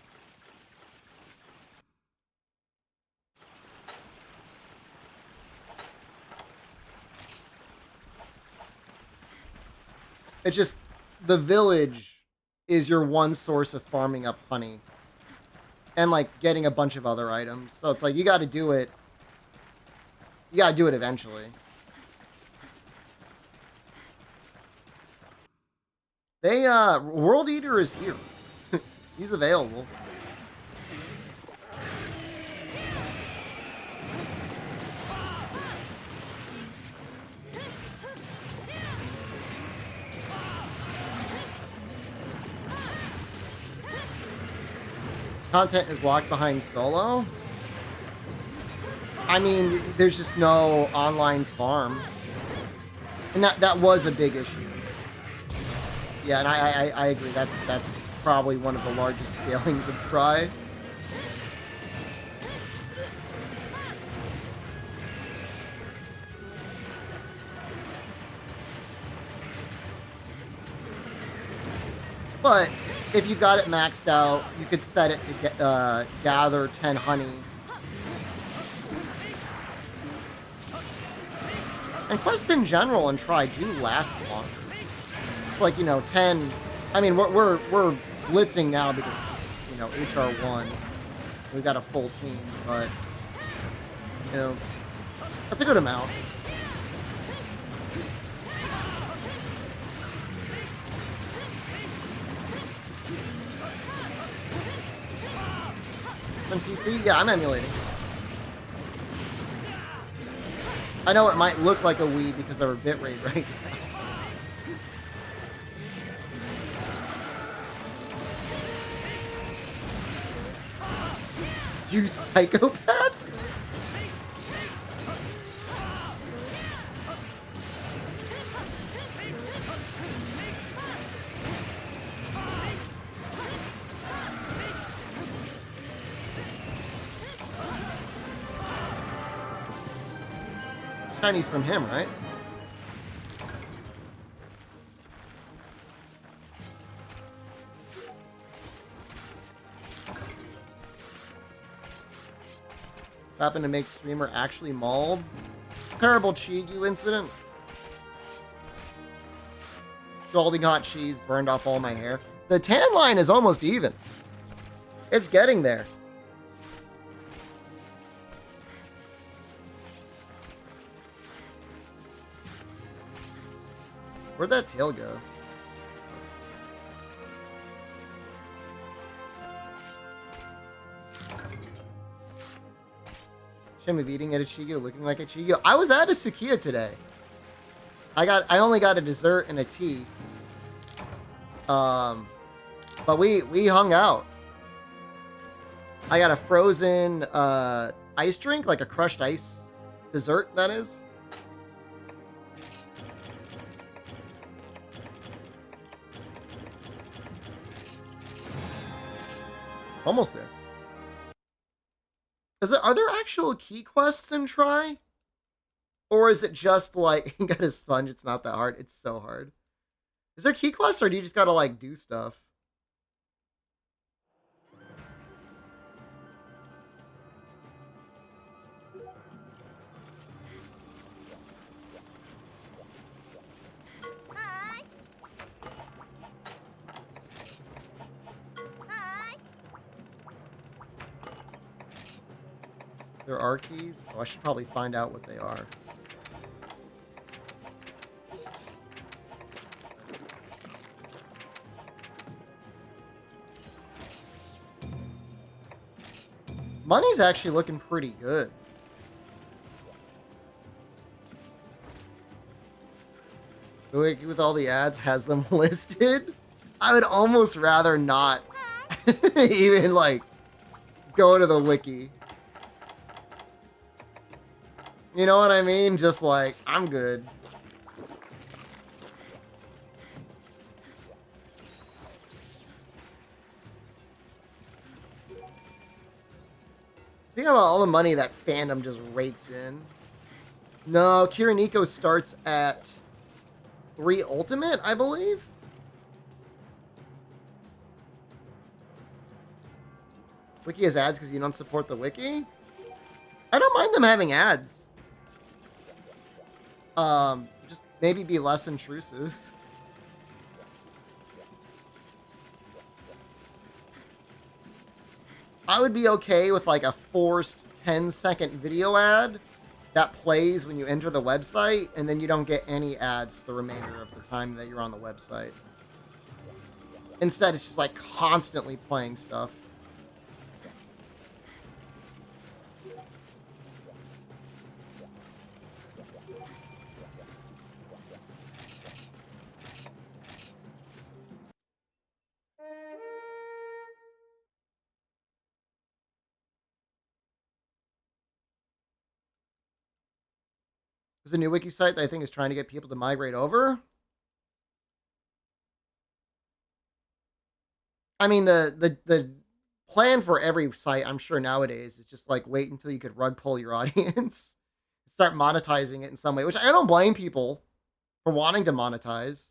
It's just, the village is your one source of farming up honey. And, like, getting a bunch of other items. So it's like, you gotta do it. You gotta do it eventually. World Eater is here. He's available. Content is locked behind solo. I mean, there's just no online farm. And that was a big issue. Yeah, and I agree. That's probably one of the largest failings of Try. But if you got it maxed out, you could set it to get, gather 10 honey. And quests in general and Try do last longer. Like, you know, 10. I mean, we're blitzing now because, you know, HR1. We've got a full team, but, you know, that's a good amount. On PC? Yeah, I'm emulating. I know it might look like a Wii because of our bitrate right now. You psychopath? Chinese from him, right? Happened to make streamer actually mauled. Terrible Chigu incident. Scalding hot cheese burned off all my hair. The tan line is almost even. It's getting there. Where'd that tail go? Shame of eating at a Chigu, looking like a Chigu. I was at a Sukiya today. I only got a dessert and a tea. But we hung out. I got a frozen ice drink, like a crushed ice dessert, that is. Almost there. Are there actual key quests in Try? Or is it just like, you got a sponge, it's not that hard. It's so hard. Is there key quests or do you just gotta like do stuff? Hi. Hi. There are keys? Oh, I should probably find out what they are. Money's actually looking pretty good. The wiki with all the ads has them listed. I would almost rather not even like go to the wiki. You know what I mean? Just like, I'm good. Think about all the money that fandom just rakes in. No, Kiriniko starts at 3 Ultimate, I believe. Wiki has ads because you don't support the wiki. I don't mind them having ads. Just maybe be less intrusive. I would be okay with like a forced 10-second video ad that plays when you enter the website, and then you don't get any ads for the remainder of the time that you're on the website. Instead, it's just like constantly playing stuff. There's a new wiki site that I think is trying to get people to migrate over. I mean, the plan for every site, I'm sure nowadays, is just like wait until you could rug pull your audience, start monetizing it in some way, which I don't blame people for wanting to monetize.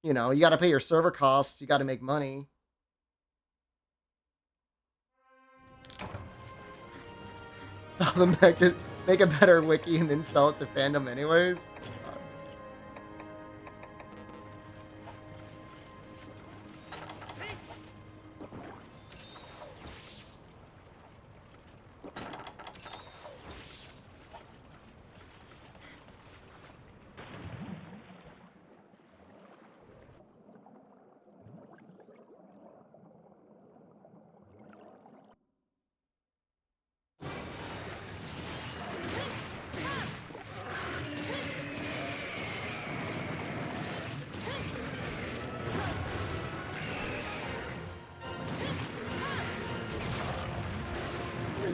You know, you got to pay your server costs, you got to make money. Sell them back to make a better wiki and then sell it to fandom anyways.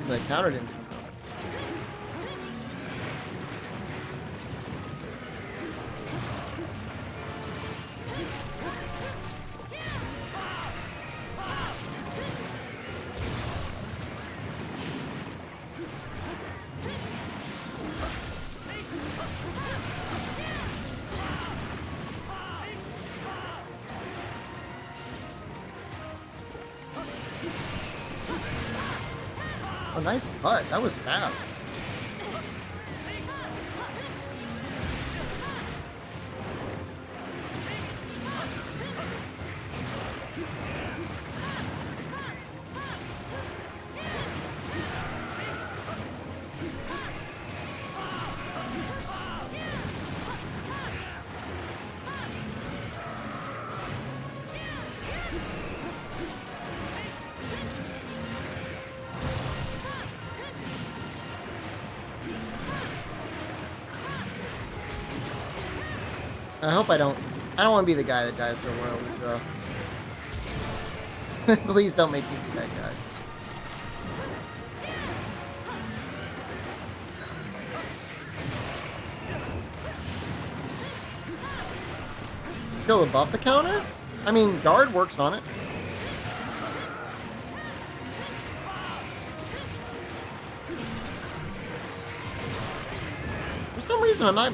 The counter didn't come out. Oh, nice cut. That was fast. I hope I don't want to be the guy that dies to a royal draft. Please don't make me be that guy. Still above the counter? I mean, guard works on it. For some reason, I'm not...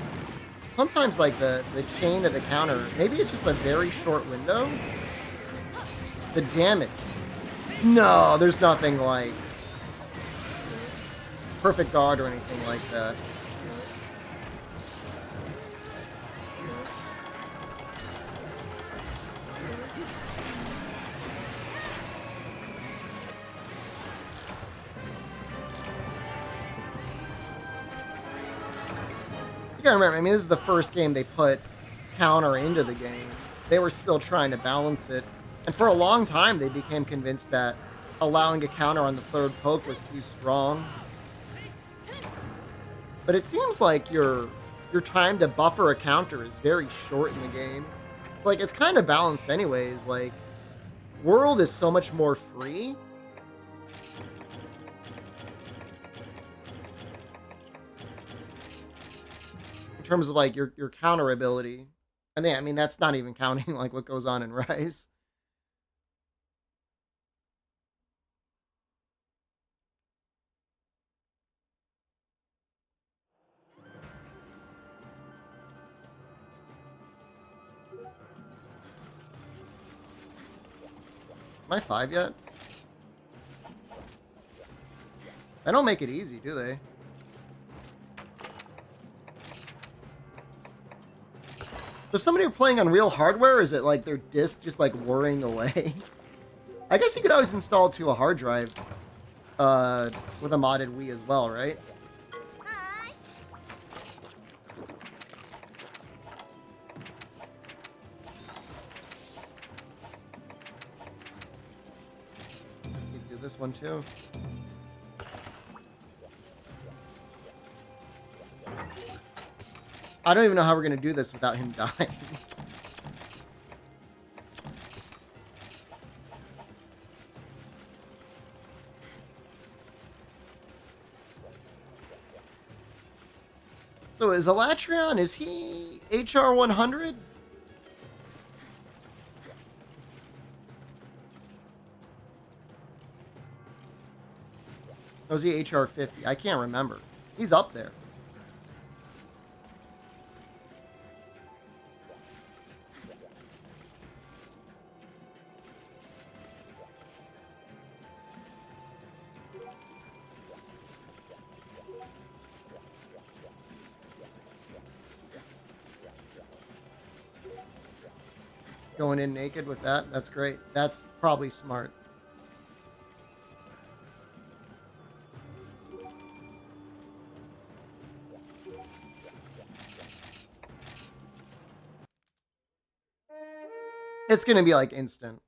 Sometimes, like, the chain of the counter, maybe it's just a very short window. The damage. No, there's nothing like perfect guard or anything like that. You gotta remember, I mean, this is the first game they put counter into the game. They were still trying to balance it. And for a long time, they became convinced that allowing a counter on the third poke was too strong. But it seems like your time to buffer a counter is very short in the game. Like, it's kind of balanced anyways. Like, World is so much more free. In terms of, like, your counter ability. And then, I mean, that's not even counting, like, what goes on in Rise. Am I 5 yet? They don't make it easy, do they? So if somebody were playing on real hardware, is it like their disc just like whirring away? I guess you could always install it to a hard drive with a modded Wii as well, right? Hi. You can do this one too. I don't even know how we're gonna do this without him dying. So is Elatrion, is he HR 100? Or is he HR 50? I can't remember. He's up there. Going in naked with that, that's great. That's probably smart. It's gonna be like instant.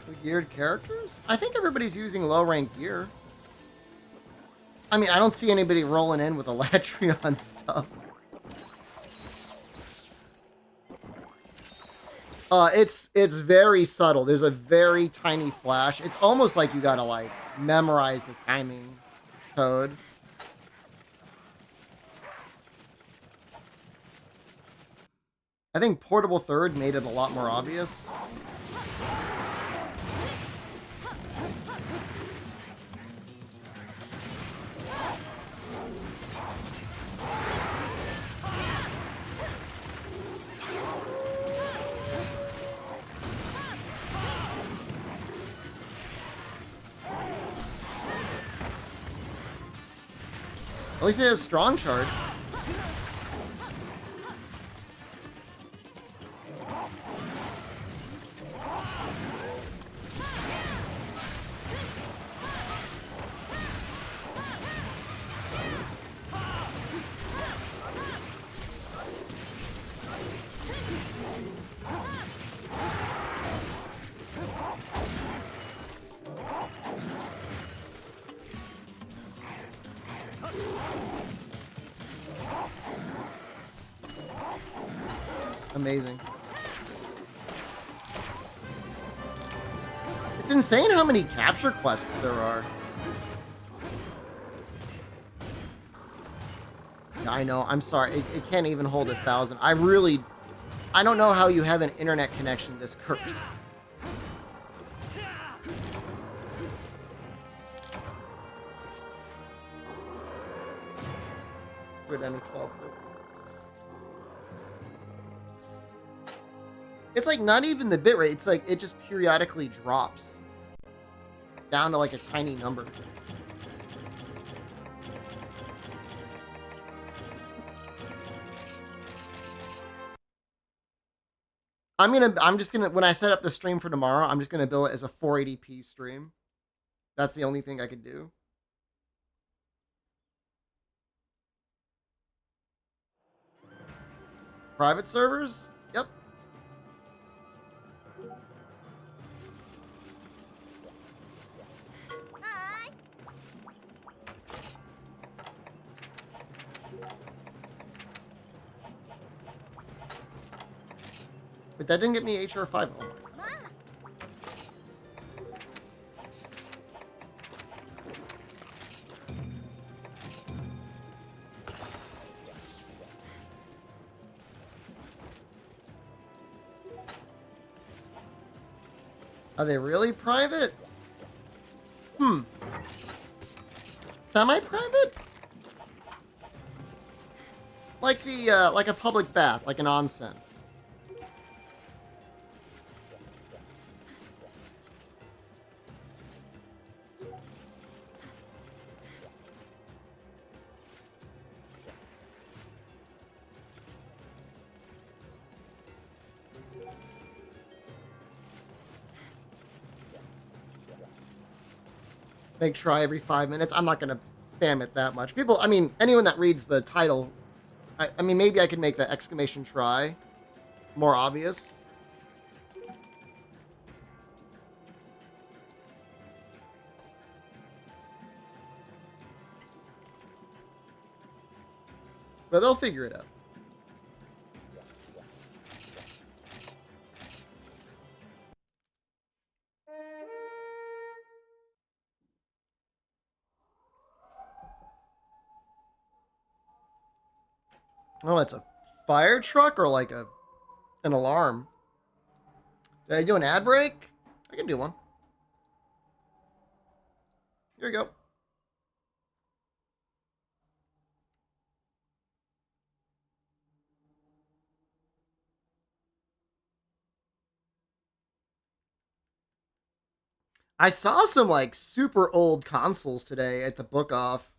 The geared characters? I think everybody's using low rank gear. I mean, I don't see anybody rolling in with Elatrion stuff. It's very subtle. There's a very tiny flash. It's almost like you gotta like memorize the timing code. I think Portable Third made it a lot more obvious. At least it has strong charge. Amazing. It's insane how many capture quests there are. I know, I'm sorry. It can't even hold 1,000. I don't know how you have an internet connection this cursed. We're down to 1250. It's like not even the bitrate. It's like it just periodically drops down to like a tiny number. I'm just gonna, when I set up the stream for tomorrow, I'm just gonna bill it as a 480p stream. That's the only thing I could do. Private servers? Yep. Hi. But that didn't get me HR5. Oh my. Are they really private? Hmm. Semi-private? Like the, like a public bath, like an onsen. Make try every 5 minutes. I'm not gonna spam it that much. People, I mean, anyone that reads the title, I mean, maybe I could make the exclamation try more obvious. But they'll figure it out. Oh, it's a fire truck or like an alarm. Did I do an ad break? I can do one. Here we go. I saw some like super old consoles today at the book off.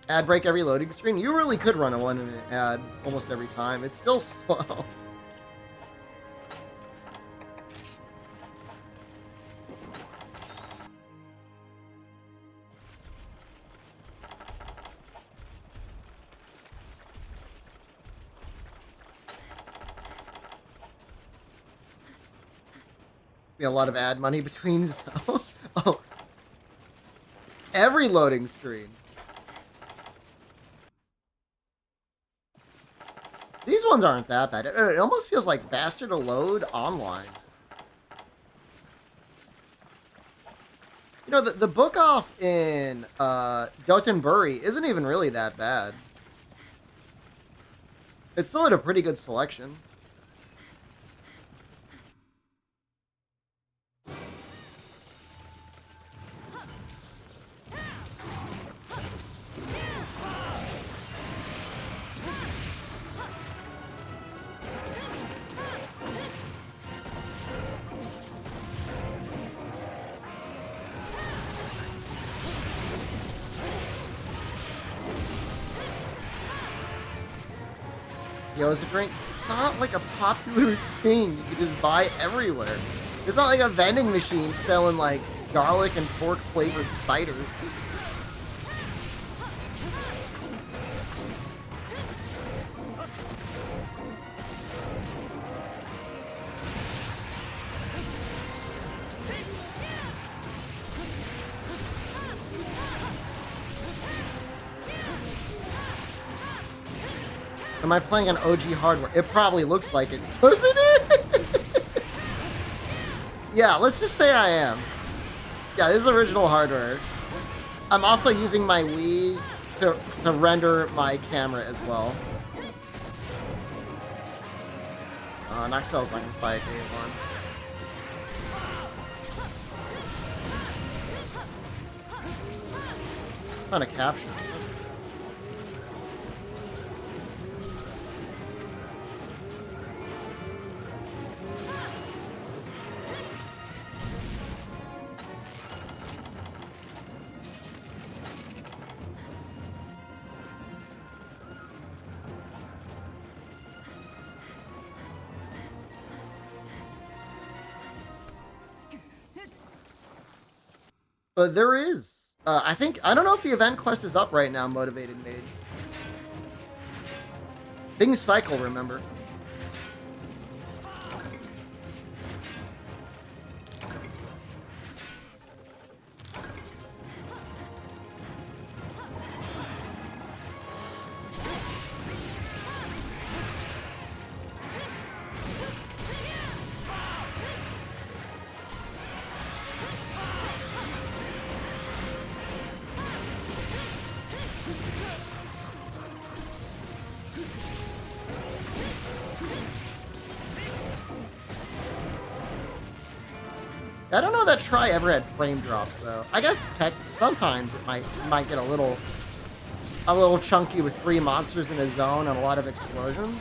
Ad break every loading screen. You really could run a 1-minute ad almost every time. It's still slow. Be a lot of ad money between zones. Oh, every loading screen. These ones aren't that bad. It almost feels like faster to load online. You know, the book off in Dotonbori isn't even really that bad. It's still at a pretty good selection. Yo, is a drink? It's not like a popular thing you can just buy everywhere. It's not like a vending machine selling like garlic and pork flavored ciders. Am I playing on OG hardware? It probably looks like it, doesn't it? Yeah, let's just say I am. Yeah, this is original hardware. I'm also using my Wii to render my camera as well. Noxell's not gonna fight day one. Trying to capture. But there is. I don't know if the event quest is up right now, Motivated Mage. Things cycle, remember. I don't know that Try ever had frame drops though. I guess sometimes it might get a little chunky with 3 monsters in a zone and a lot of explosions.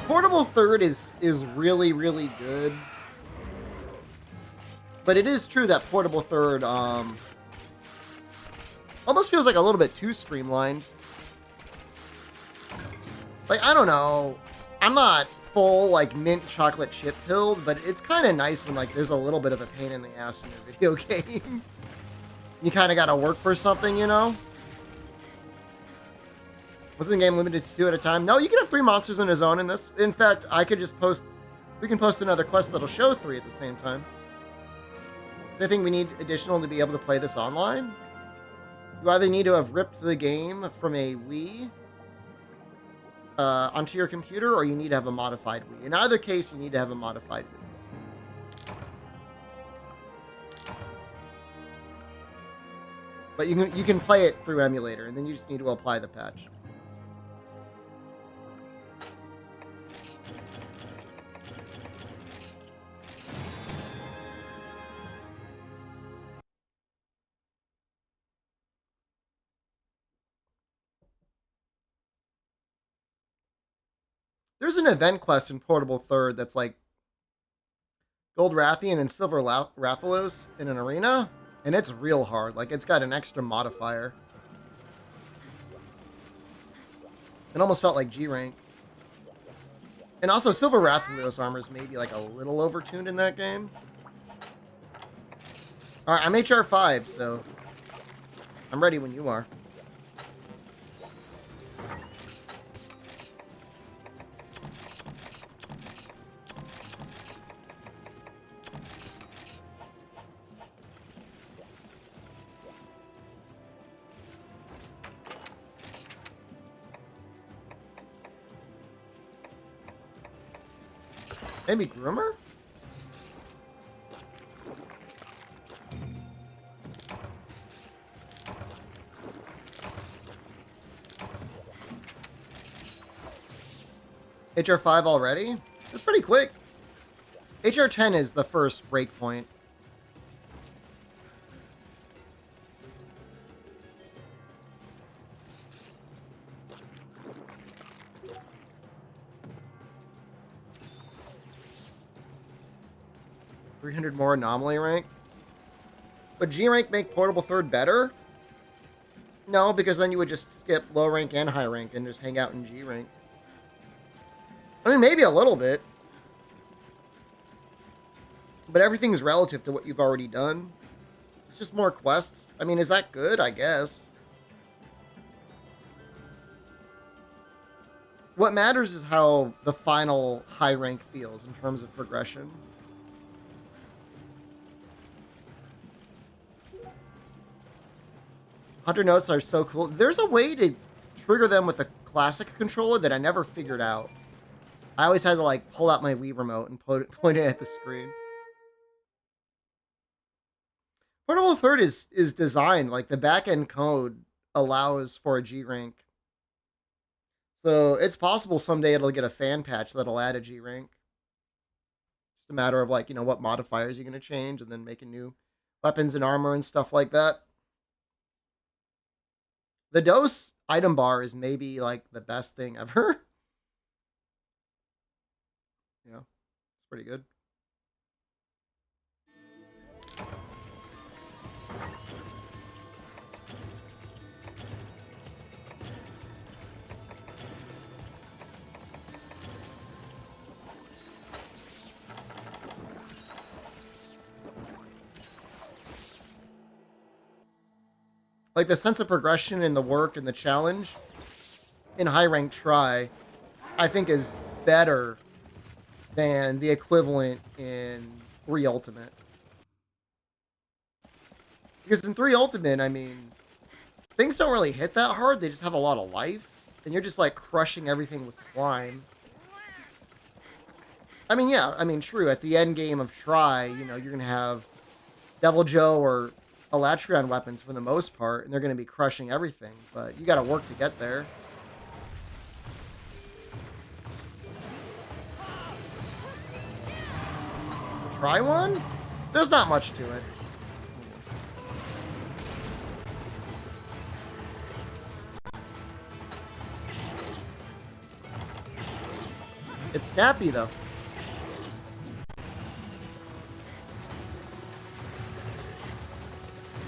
Portable Third is really, really good. But it is true that Portable Third almost feels like a little bit too streamlined. Like, I don't know. I'm not full, like, mint chocolate chip pilled, but it's kind of nice when, like, there's a little bit of a pain in the ass in a video game. You kind of got to work for something, you know? Wasn't the game limited to 2 at a time? No, you can have 3 monsters in a zone in this. In fact, I could just we can post another quest that'll show 3 at the same time. So I think we need additional to be able to play this online. You either need to have ripped the game from a Wii onto your computer, or you need to have a modified Wii. In either case, you need to have a modified Wii. But you can play it through emulator, and then you just need to apply the patch. There's an event quest in Portable Third that's like Gold Rathian and Silver Rathalos in an arena, and it's real hard. Like, it's got an extra modifier. It almost felt like G rank. And also, Silver Rathalos armor is maybe like a little overtuned in that game. Alright, I'm HR 5, so I'm ready when you are. Maybe Groomer? HR 5 already? That's pretty quick. HR 10 is the first breakpoint. $300 more anomaly rank. Would G rank make Portable Third better? No, because then you would just skip low rank and high rank and just hang out in G rank. I mean, maybe a little bit. But everything's relative to what you've already done. It's just more quests. I mean, is that good? I guess. What matters is how the final high rank feels in terms of progression. Hunter notes are so cool. There's a way to trigger them with a classic controller that I never figured out. I always had to, like, pull out my Wii remote and point it at the screen. Portable Third is designed, like, the back-end code allows for a G rank. So it's possible someday it'll get a fan patch that'll add a G rank. Just a matter of, like, you know, what modifiers you're going to change and then making new weapons and armor and stuff like that. The dose item bar is maybe, like, the best thing ever. Yeah, it's pretty good. Like, the sense of progression in the work and the challenge in high rank Try, I think, is better than the equivalent in 3 Ultimate. Because in 3 Ultimate, I mean, things don't really hit that hard. They just have a lot of life. And you're just, like, crushing everything with slime. I mean, yeah, I mean, true. At the end game of Try, you know, you're going to have Devil Joe or Elatrion weapons for the most part, and they're going to be crushing everything. But you got to work to get there. try one. There's not much to it. It's snappy though.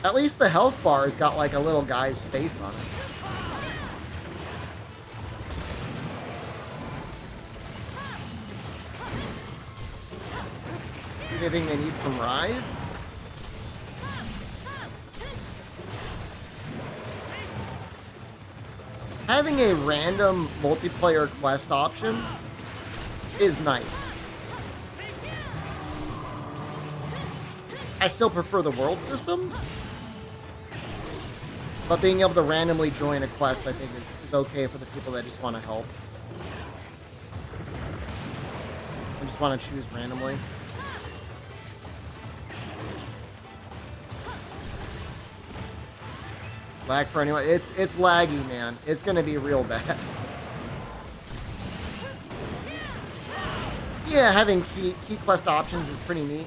At least the health bar's got like a little guy's face on it. Anything they need from Rise? Having a random multiplayer quest option is nice. I still prefer the world system, but being able to randomly join a quest I think is okay for the people that just want to help. I just want to choose randomly. Lag for anyone. It's laggy, man. It's gonna be real bad. Yeah, having key quest options is pretty neat.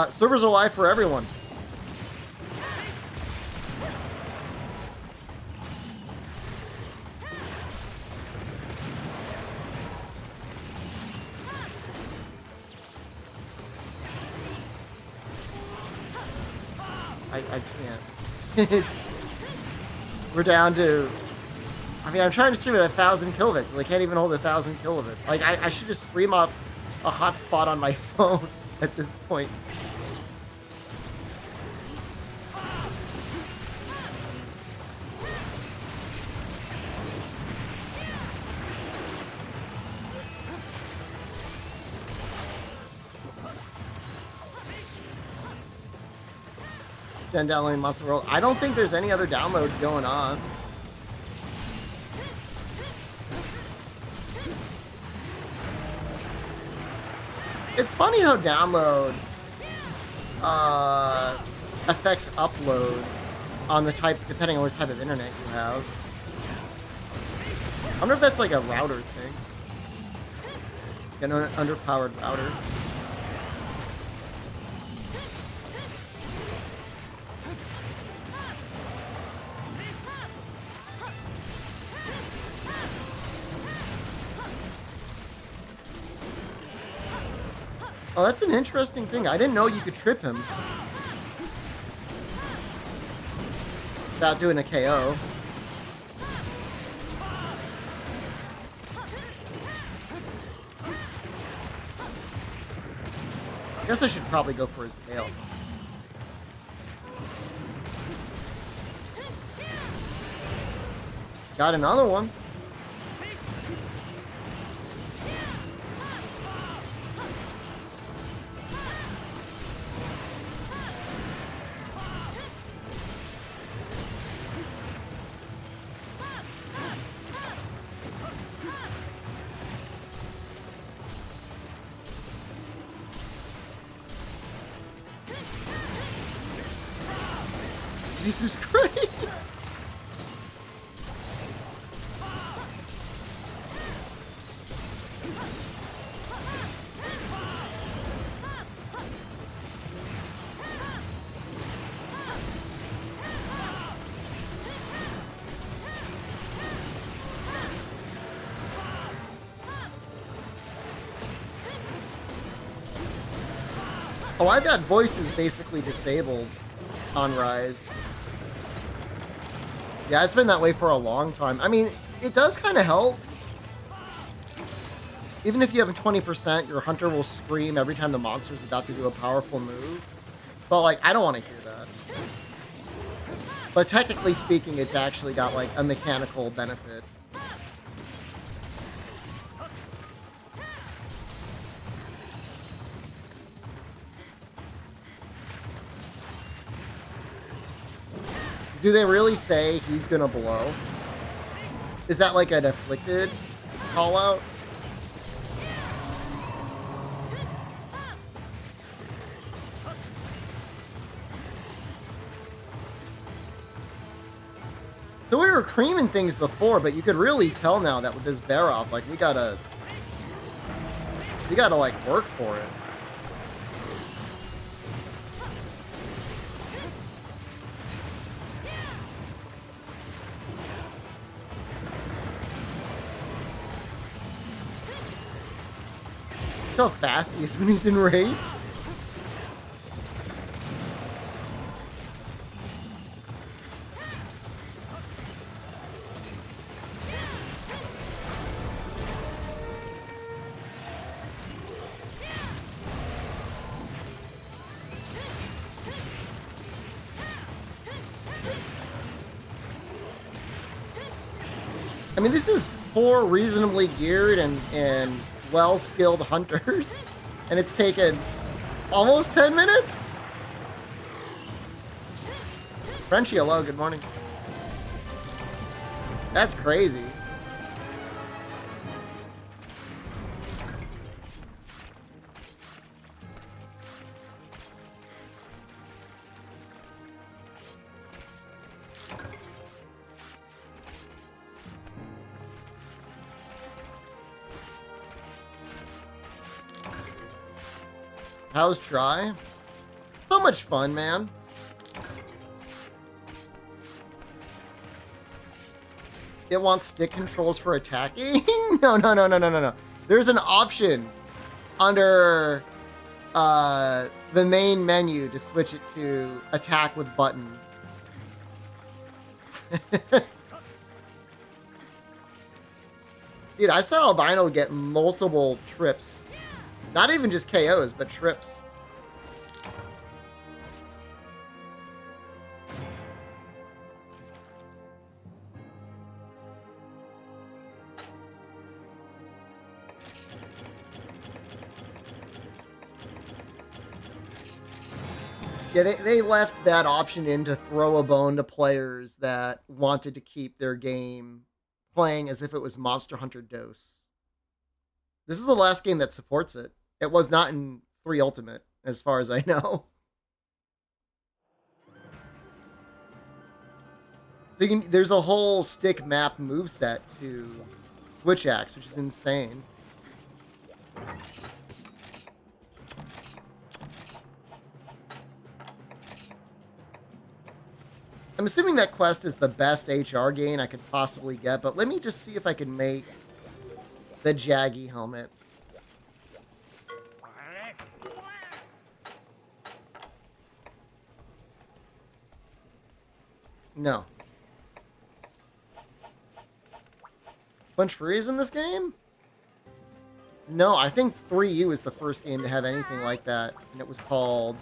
Servers are live for everyone. I can't. We're down to... I mean, I'm trying to stream at 1,000 kilobits, and I can't even hold 1,000 kilobits. Like, I should just stream up a hotspot on my phone at this point. Gen downloading Monster World. I don't think there's any other downloads going on. It's funny how download affects upload on the type, depending on what type of internet you have. I wonder if that's like a router thing. An underpowered router. Oh, that's an interesting thing. I didn't know you could trip him without doing a KO. I guess I should probably go for his tail. Got another one. Jesus Christ! Oh, I've got voices basically disabled on Rise. Yeah, it's been that way for a long time. I mean, it does kind of help. Even if you have a 20%, your hunter will scream every time the monster's about to do a powerful move. But, like, I don't want to hear that. But technically speaking, it's actually got, like, a mechanical benefit. Do they really say he's gonna blow? Is that like an afflicted call out? So we were creaming things before, but you could really tell now that with this bear off, like we gotta You gotta, like, work for it. Look how fast he is when he's in raid. I mean, this is 4 reasonably geared and well-skilled hunters, and it's taken almost 10 minutes? Frenchie, hello, good morning. That's crazy. How's try? So much fun, man. It wants stick controls for attacking? No. There's an option under the main menu to switch it to attack with buttons. Dude, I saw Albino get multiple trips. Not even just KOs, but trips. Yeah, they left that option in to throw a bone to players that wanted to keep their game playing as if it was Monster Hunter DOS. This is the last game that supports it. It was not in 3 Ultimate, as far as I know. So there's a whole stick map moveset to Switch Axe, which is insane. I'm assuming that quest is the best HR gain I could possibly get, but let me just see if I can make the Jaggy helmet. No. Punch Free is in this game? No, I think 3U is the first game to have anything like that, and it was called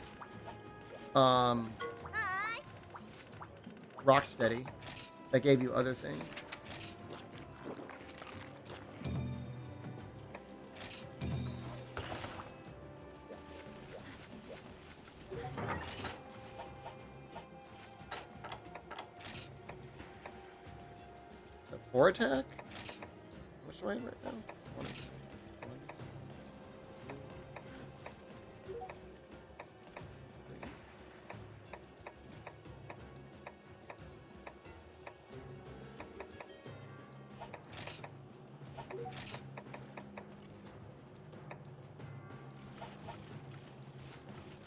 Rocksteady. That gave you other things. The 4 attack? Which way right now?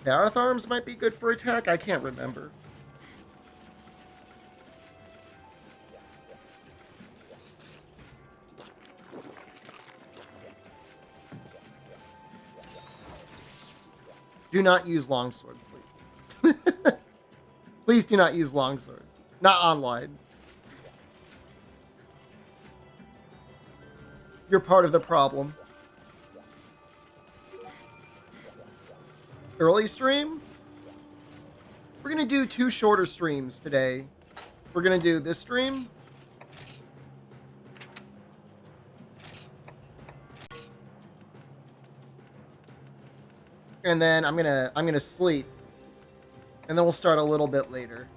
Gareth Arms might be good for attack. I can't remember. Do not use longsword, please. Please do not use longsword. Not online. You're part of the problem. Early stream? We're gonna do 2 shorter streams today. We're gonna do this stream. And then I'm gonna sleep. And then we'll start a little bit later.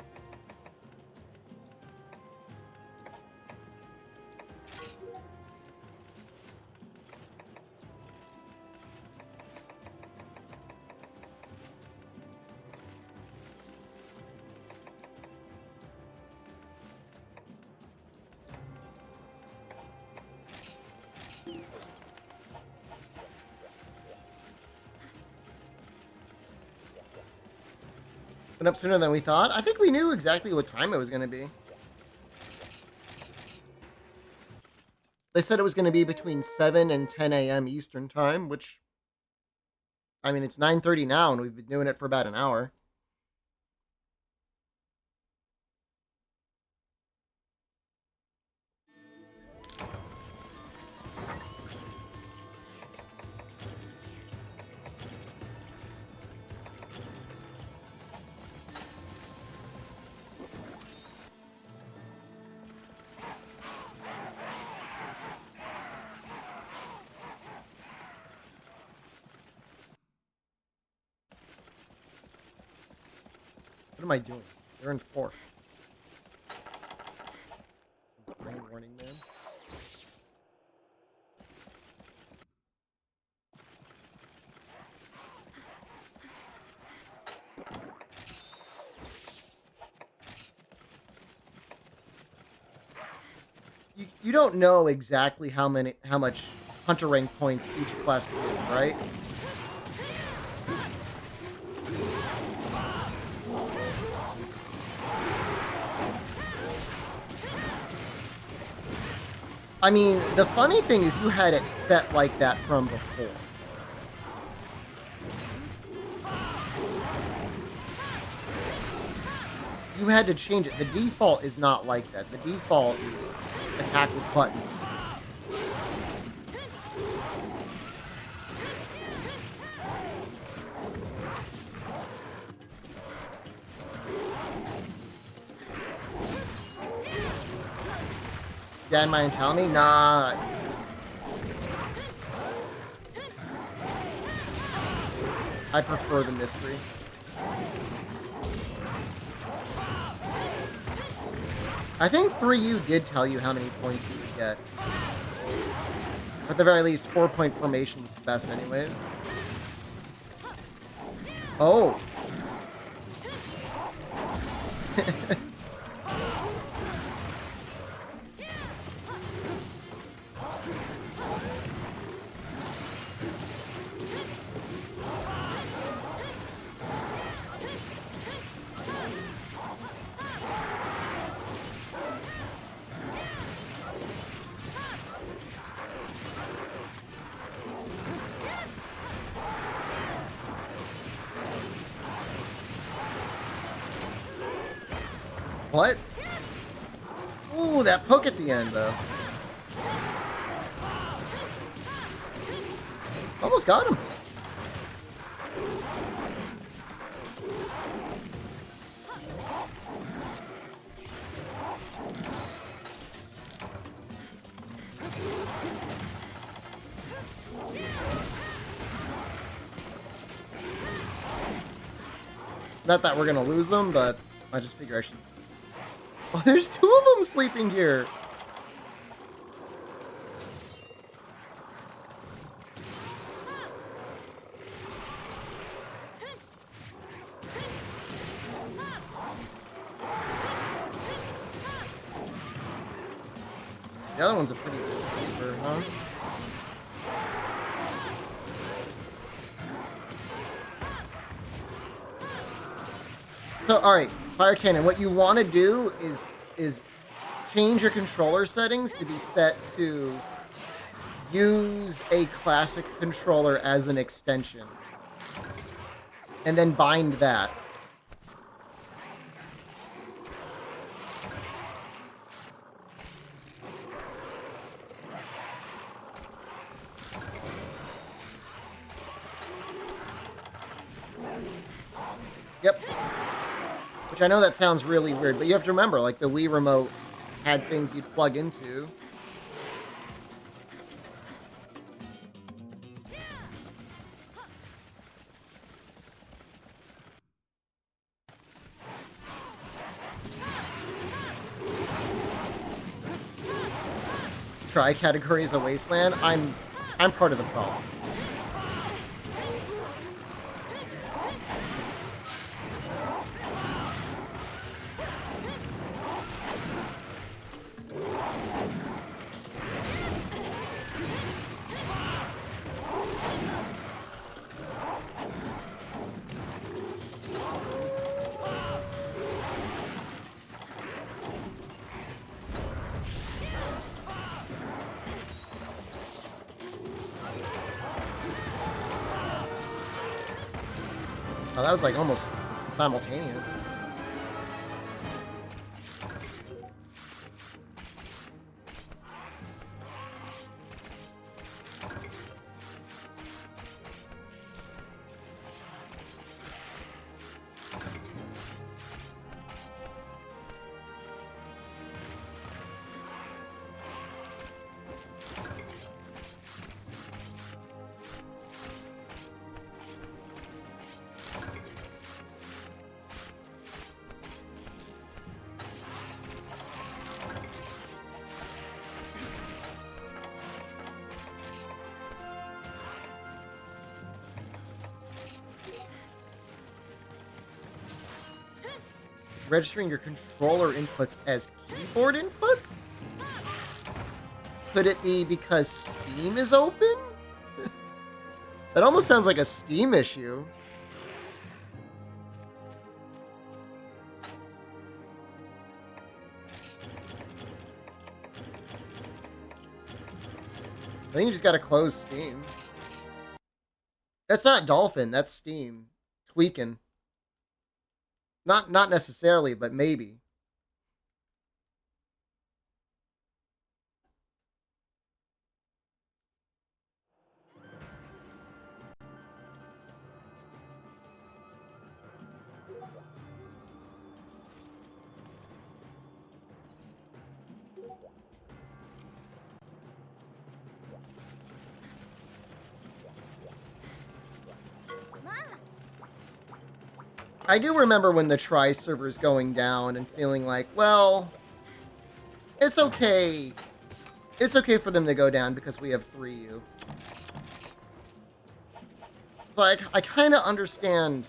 Went up sooner than we thought. I think we knew exactly what time it was going to be. They said it was going to be between 7 and 10 a.m. Eastern time, which, I mean, it's 9:30 now, and we've been doing it for about an hour. What am I doing? They're in 4th. Rain warning, man. You don't know exactly how much hunter rank points each quest gives, right? I mean, the funny thing is you had it set like that from before. You had to change it. The default is not like that. The default is attack with button. Dad mind telling me? Nah. I prefer the mystery. I think 3U did tell you how many points you would get. At the very least, 4-point formation is the best anyways. Oh. What? Ooh, that poke at the end, though. Almost got him. Not that we're gonna lose them, but I just figure I should... Oh, there's 2 of them sleeping here. The other one's a pretty good sleeper, huh? So, alright, Fire Cannon, what you want to do is change your controller settings to be set to use a classic controller as an extension. And then bind that. Yep. Which I know that sounds really weird, but you have to remember, like, the Wii Remote had things you'd plug into. Tri-category is a wasteland. I'm part of the problem. Oh, that was like almost simultaneous. Registering your controller inputs as keyboard inputs? Could it be because Steam is open? That almost sounds like a Steam issue. I think you just gotta close Steam. That's not Dolphin, that's Steam. Tweaking. Not necessarily, but maybe. I do remember when the Tri server's going down and feeling like, well, it's okay. It's okay for them to go down because we have 3U. So I kind of understand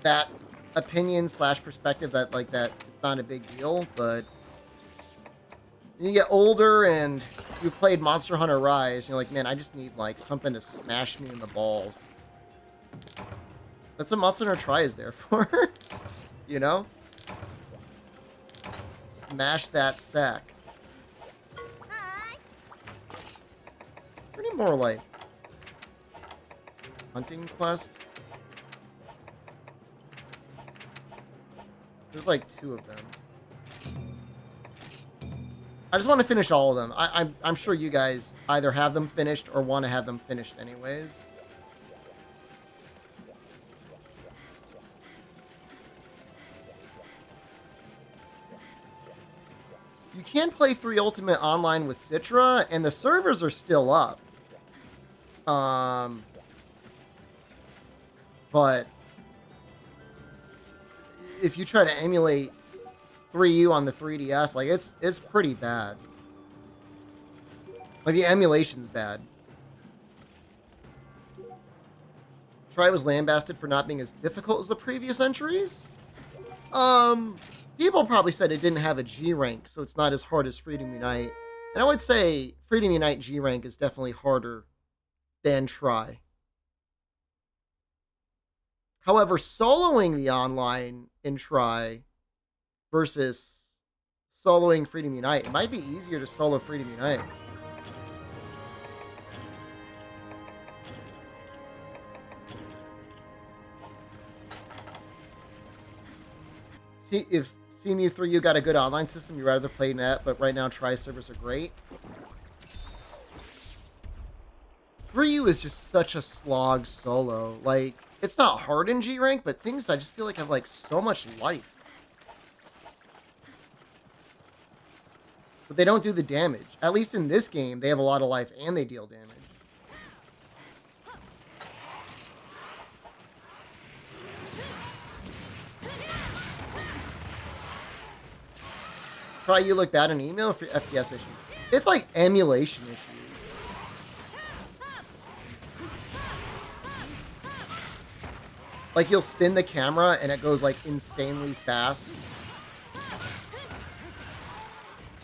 that opinion / perspective that like that it's not a big deal, but when you get older and you've played Monster Hunter Rise, you're like, man, I just need like something to smash me in the balls. That's what Monster Hunter Tri is there for. You know? Smash that sack. Pretty more like hunting quests. There's like 2 of them. I just want to finish all of them. I'm sure you guys either have them finished or want to have them finished anyways. You can play 3 Ultimate online with Citra, and the servers are still up. But if you try to emulate 3U on the 3DS, like it's pretty bad. Like the emulation's bad. Tri was lambasted for not being as difficult as the previous entries. People probably said it didn't have a G rank, so it's not as hard as Freedom Unite. And I would say Freedom Unite G rank is definitely harder than Tri. However, soloing the online in Tri versus soloing Freedom Unite, it might be easier to solo Freedom Unite. See, if CMU3U got a good online system, you'd rather play net, but right now Tri servers are great. 3U is just such a slog solo. Like, it's not hard in G rank, but things I just feel like have like so much life. But they don't do the damage. At least in this game, they have a lot of life and they deal damage. Try you look bad in email for FPS issues. It's like emulation issues. Like you'll spin the camera and it goes like insanely fast.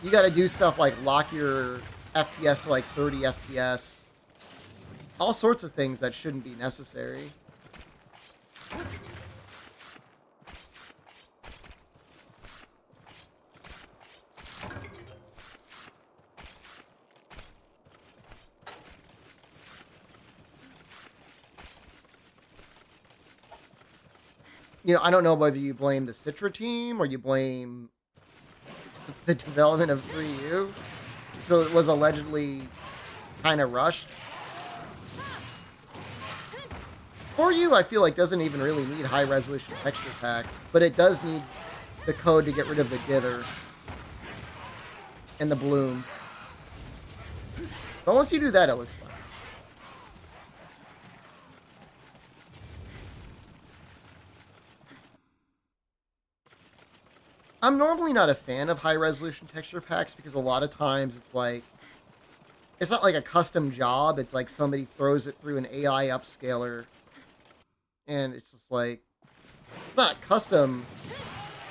You gotta do stuff like lock your FPS to like 30 FPS. All sorts of things that shouldn't be necessary. you know, I don't know whether you blame the Citra team or you blame the development of 3U. So it was allegedly kind of rushed. 4U, I feel like, doesn't even really need high-resolution texture packs, but it does need the code to get rid of the dither and the bloom. But once you do that, it looks fine. I'm normally not a fan of high-resolution texture packs because a lot of times it's like, it's not like a custom job. It's like somebody throws it through an AI upscaler, and it's just like, it's not custom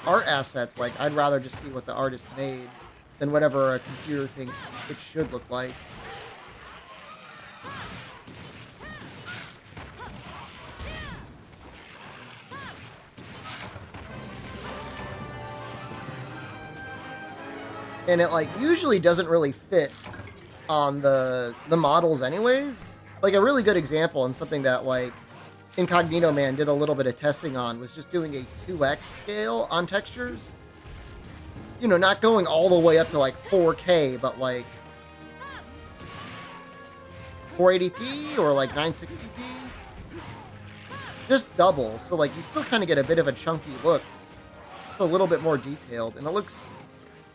art assets. Like, I'd rather just see what the artist made than whatever a computer thinks it should look like. And it, like, usually doesn't really fit on the models anyways. Like, a really good example and something that, like, Incognito Man did a little bit of testing on was just doing a 2x scale on textures. You know, not going all the way up to, like, 4K, but, like, 480p or, like, 960p. Just double. So, like, you still kind of get a bit of a chunky look. Just a little bit more detailed. And it looks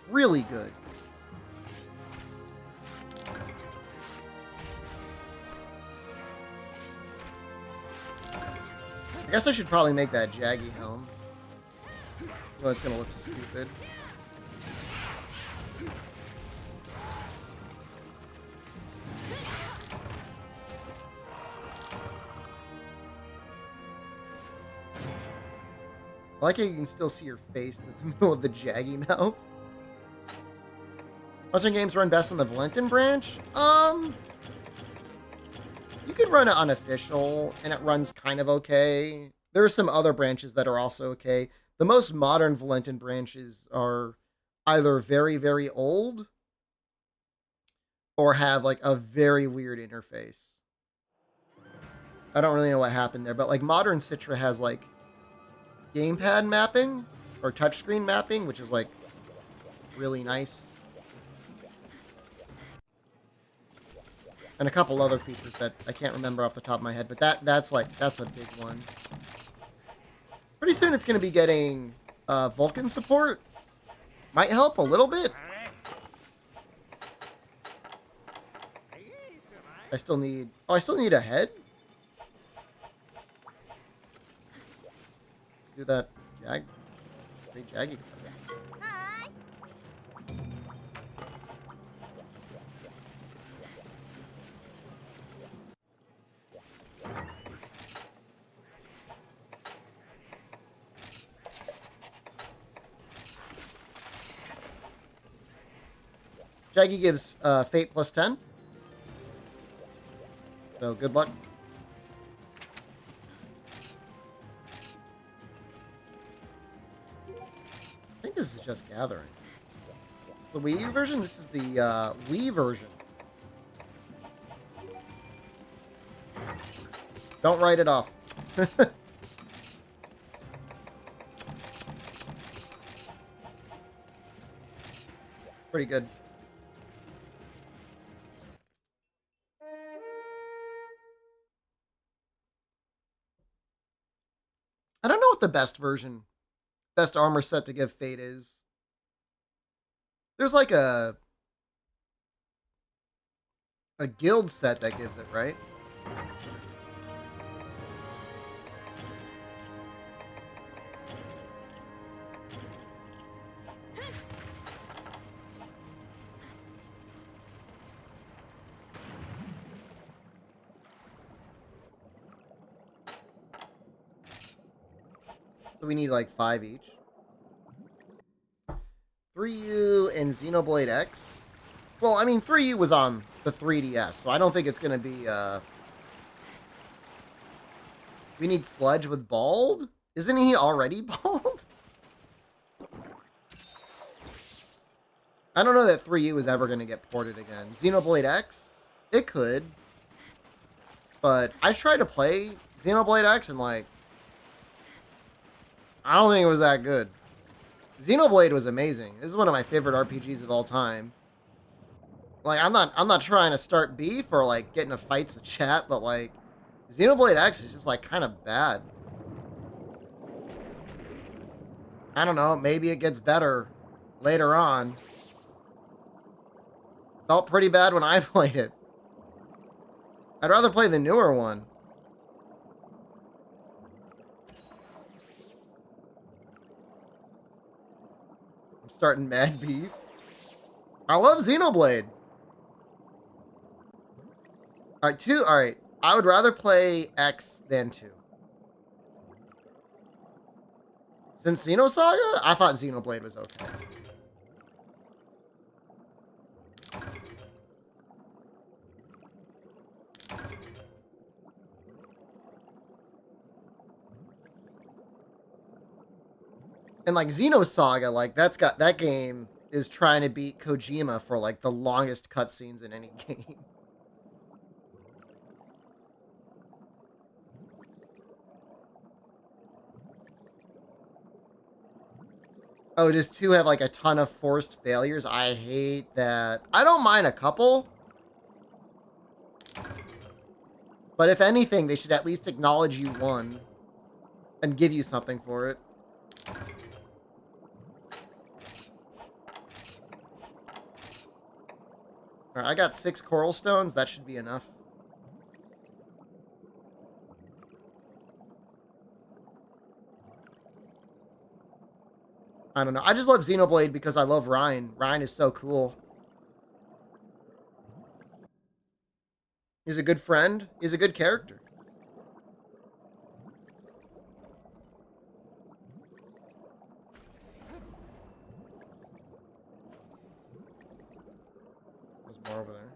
really good. I guess I should probably make that Jaggy helm. Well, it's gonna look stupid. I like how you can still see your face in the middle of the Jaggy mouth. Western games run best on the Valentin branch? You could run it unofficial, and it runs kind of okay. There are some other branches that are also okay. The most modern Valentin branches are either very, very old or have, like, a very weird interface. I don't really know what happened there, but, like, modern Citra has, like, gamepad mapping or touchscreen mapping, which is, like, really nice. And a couple other features that I can't remember off the top of my head, but that's a big one. Pretty soon it's going to be getting Vulkan support. Might help a little bit. I still need a head? Do that Jaggy. Jaggy gives Fate plus 10. So good luck. I think this is just gathering. The Wii U version? This is the Wii version. Don't write it off. Pretty good. I don't know what the best armor set to give Fate is. There's like a guild set that gives it, right? So we need like 5 each. 3U and Xenoblade X. Well, I mean, 3U was on the 3DS, so I don't think it's going to be, We need Sludge with Bald? Isn't he already bald? I don't know that 3U is ever going to get ported again. Xenoblade X? It could. But I tried to play Xenoblade X and, like, I don't think it was that good. Xenoblade was amazing. This is one of my favorite RPGs of all time. Like, I'm not trying to start beef or like get into fights to chat, but like, Xenoblade X is just like kind of bad. I don't know. Maybe it gets better later on. Felt pretty bad when I played it. I'd rather play the newer one. I'm starting mad beef. I love Xenoblade. Alright, 2. Alright. I would rather play X than 2. Since Xenosaga, I thought Xenoblade was okay. And like Xenosaga, like that game is trying to beat Kojima for like the longest cutscenes in any game. Oh, does 2 have like a ton of forced failures? I hate that. I don't mind a couple. But if anything, they should at least acknowledge you won and give you something for it. Alright, I got 6 coral stones. That should be enough. I don't know. I just love Xenoblade because I love Ryan. Ryan is so cool. He's a good friend. He's a good character. There's more over there.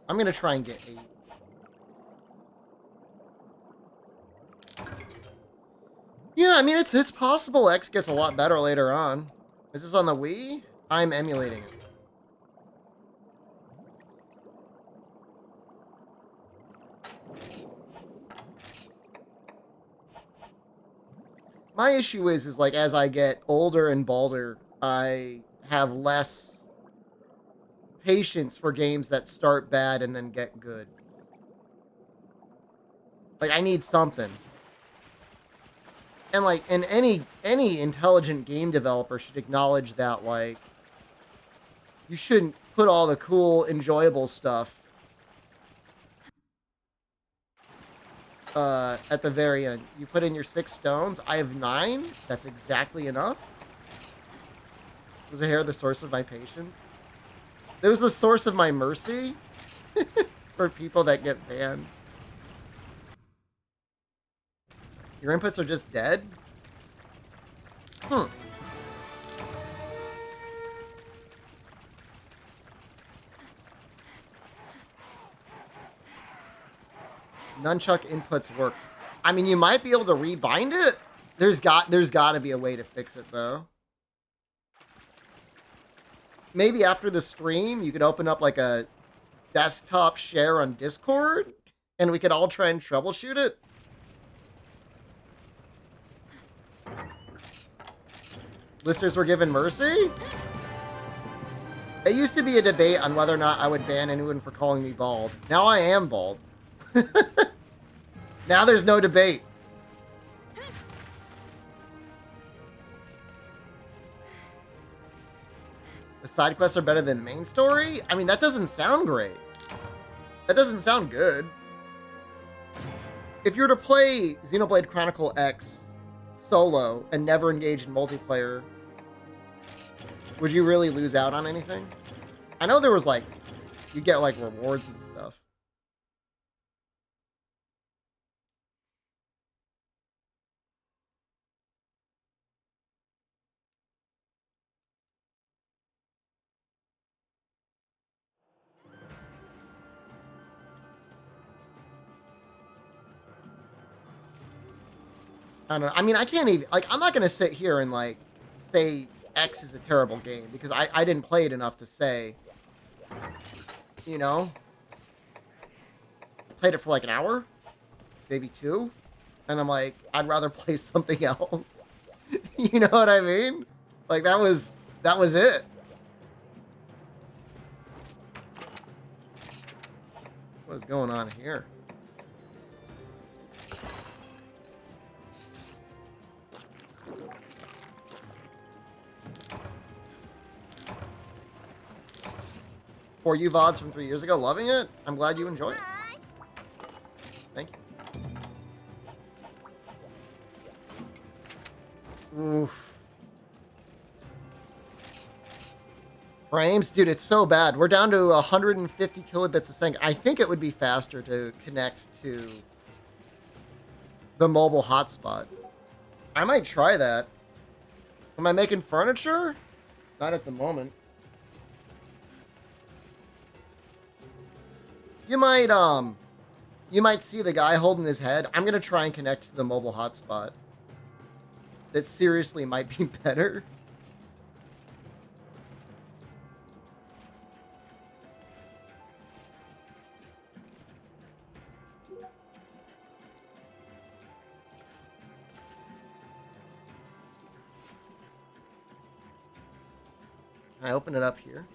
I'm gonna try and get 8. Yeah, I mean, it's possible X gets a lot better later on. Is this on the Wii? I'm emulating it. My issue is like, as I get older and balder, I have less patience for games that start bad and then get good. Like, I need something. And like, and any intelligent game developer should acknowledge that, like, you shouldn't put all the cool, enjoyable stuff at the very end. You put in your 6 stones. I have 9. That's exactly enough. Was the hair the source of my patience? It was the source of my mercy for people that get banned. Your inputs are just dead? Nunchuck inputs work. I mean, you might be able to rebind it. There's got to be a way to fix it, though. Maybe after the stream, you could open up like a desktop share on Discord, and we could all try and troubleshoot it. Listeners were given mercy? It used to be a debate on whether or not I would ban anyone for calling me bald. Now I am bald. Now there's no debate. The side quests are better than the main story? I mean, that doesn't sound great. That doesn't sound good. If you were to play Xenoblade Chronicle X solo and never engage in multiplayer, would you really lose out on anything? I know there was like, you get like rewards and stuff. I don't know. I mean, I can't even, like, I'm not going to sit here and, like, say X is a terrible game, because I didn't play it enough to say, you know? played it for like an hour, maybe 2, and I'm like, I'd rather play something else. You know what I mean? Like that was it. What is going on here? For you VODs from 3 years ago, loving it. I'm glad you enjoy it. Thank you. Oof. Frames? Dude, it's so bad. We're down to 150 kilobits a second. I think it would be faster to connect to the mobile hotspot. I might try that. Am I making furniture? Not at the moment. You might see the guy holding his head. I'm gonna try and connect to the mobile hotspot. That seriously might be better. Can I open it up here?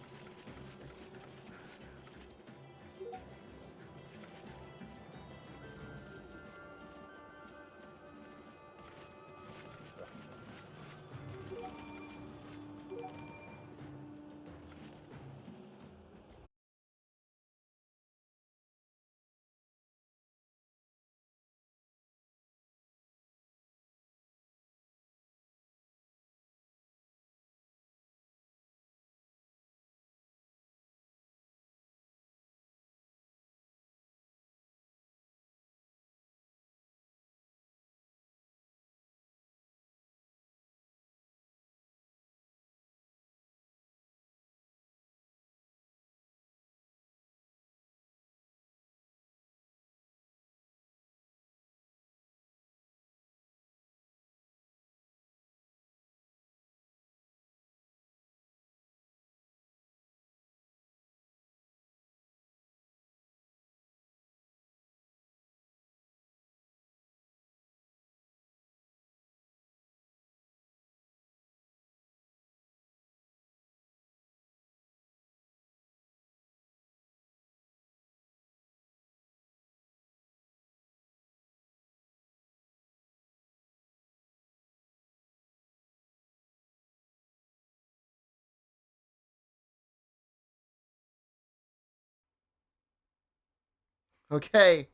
Okay.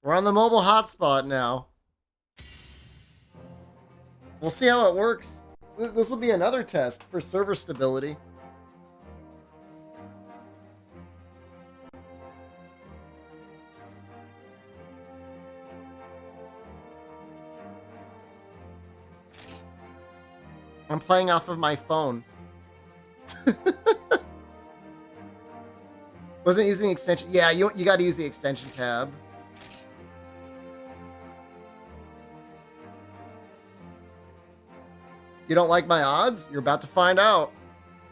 We're on the mobile hotspot now. We'll see how it works. This will be another test for server stability. I'm playing off of my phone. Wasn't using the extension. Yeah, you got to use the extension tab. You don't like my odds? You're about to find out.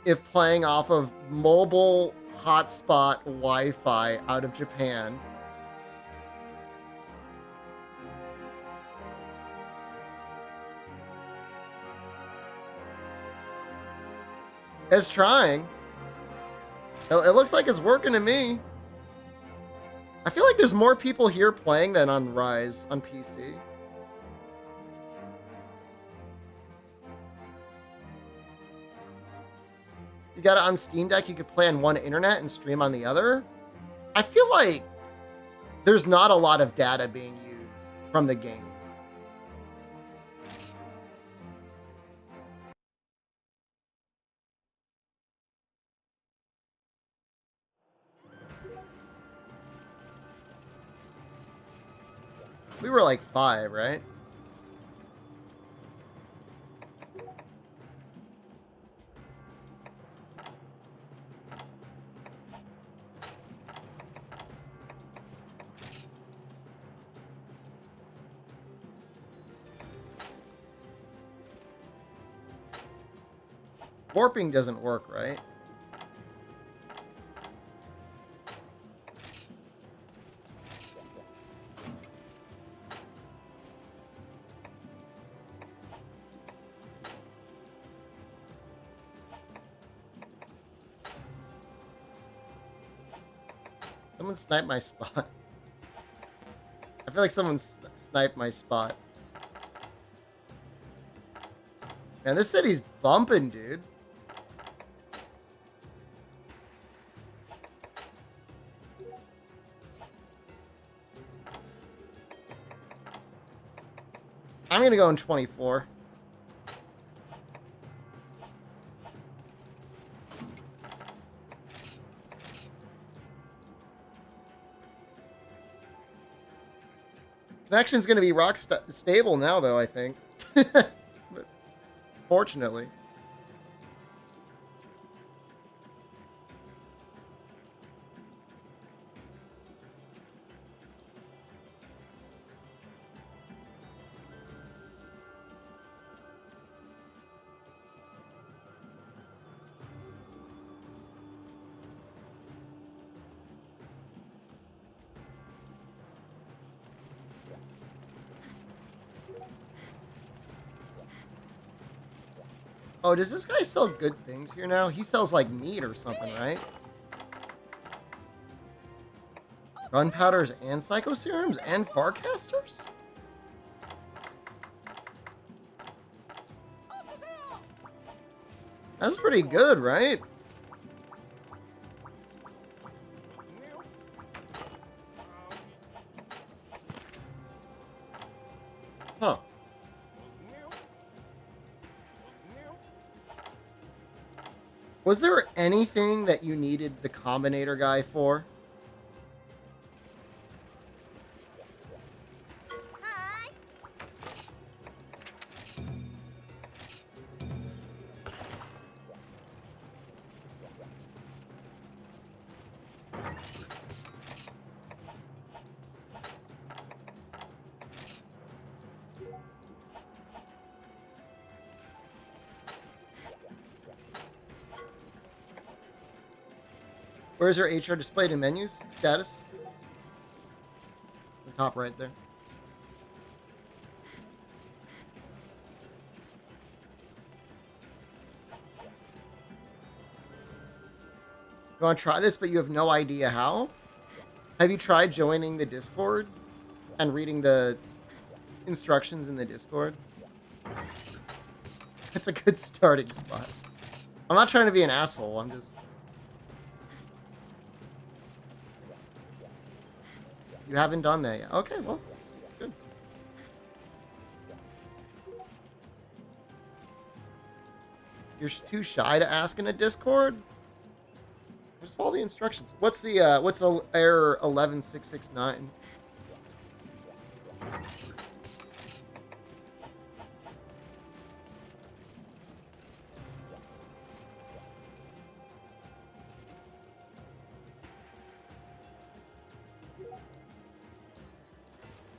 If playing off of mobile hotspot Wi-Fi out of Japan. It's trying. It looks like it's working to me. I feel like there's more people here playing than on Rise on PC. You got it on Steam Deck, you could play on one internet and stream on the other. I feel like there's not a lot of data being used from the game. We were like 5, right? Warping doesn't work, right? Someone sniped my spot. I feel like someone sniped my spot. Man, this city's bumping, dude. I'm gonna go in 24. Connection's gonna be rock stable now, though, I think. But fortunately. Oh, does this guy sell good things here now? He sells like meat or something, right? Gunpowders and psychoserums and farcasters? That's pretty good, right? Huh. Was there anything that you needed the Combinator guy for? Hi. Where's your HR displayed in menus? Status? The top right there. You want to try this, but you have no idea how? Have you tried joining the Discord and reading the instructions in the Discord? That's a good starting spot. I'm not trying to be an asshole, I'm just... You haven't done that yet. Okay, well, good. You're too shy to ask in a Discord? Just follow the instructions. What's the, what's error 11669?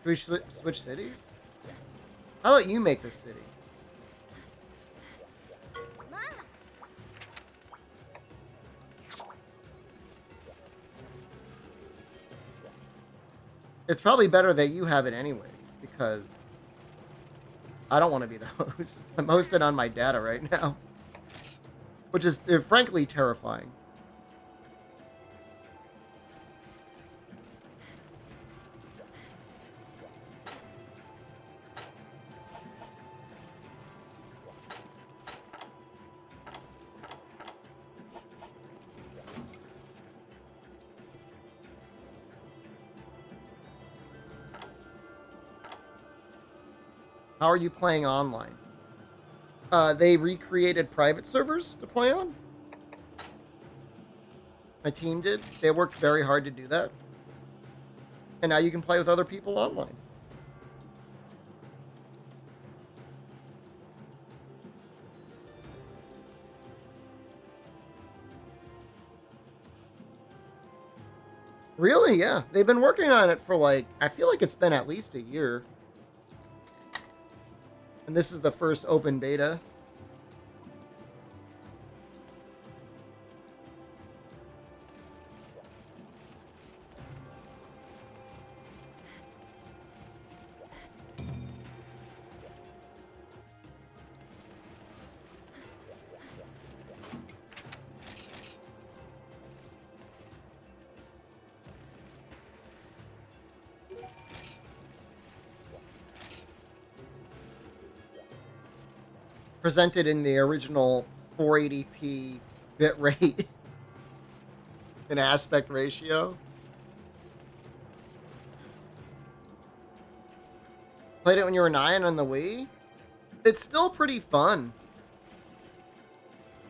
Do we switch cities? How about you make this city? Mama. It's probably better that you have it anyways, because I don't want to be the host. I'm hosted on my data right now, which is frankly terrifying. How are you playing online? They recreated private servers to play on. My team did. They worked very hard to do that. And now you can play with other people online. Really? Yeah. They've been working on it for like, I feel like it's been at least a year. And this is the first open beta. presented in the original 480p bit rate and aspect ratio. Played it when you were 9 on the Wii. It's still pretty fun.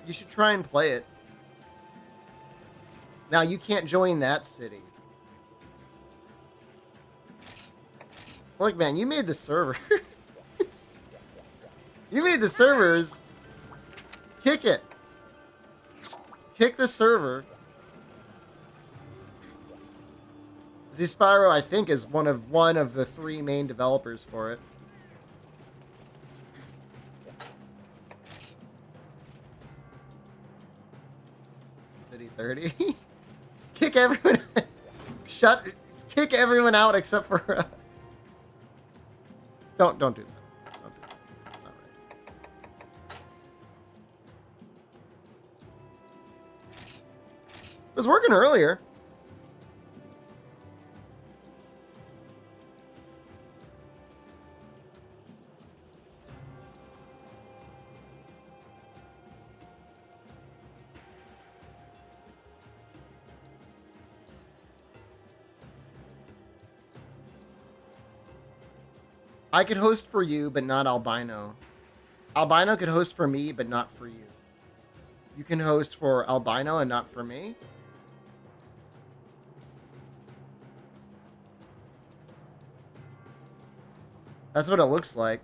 You should try and play it. Now, you can't join that city. Look, man, you made the server. You made the servers. Kick it. Kick the server. Z-Spyro, I think, is one of the 3 main developers for it. City 30. Kick everyone. Kick everyone out except for us. Don't do that. Don't do that. All right. It was working earlier. I could host for you, but not Albino. Albino could host for me, but not for you. You can host for Albino and not for me? That's what it looks like.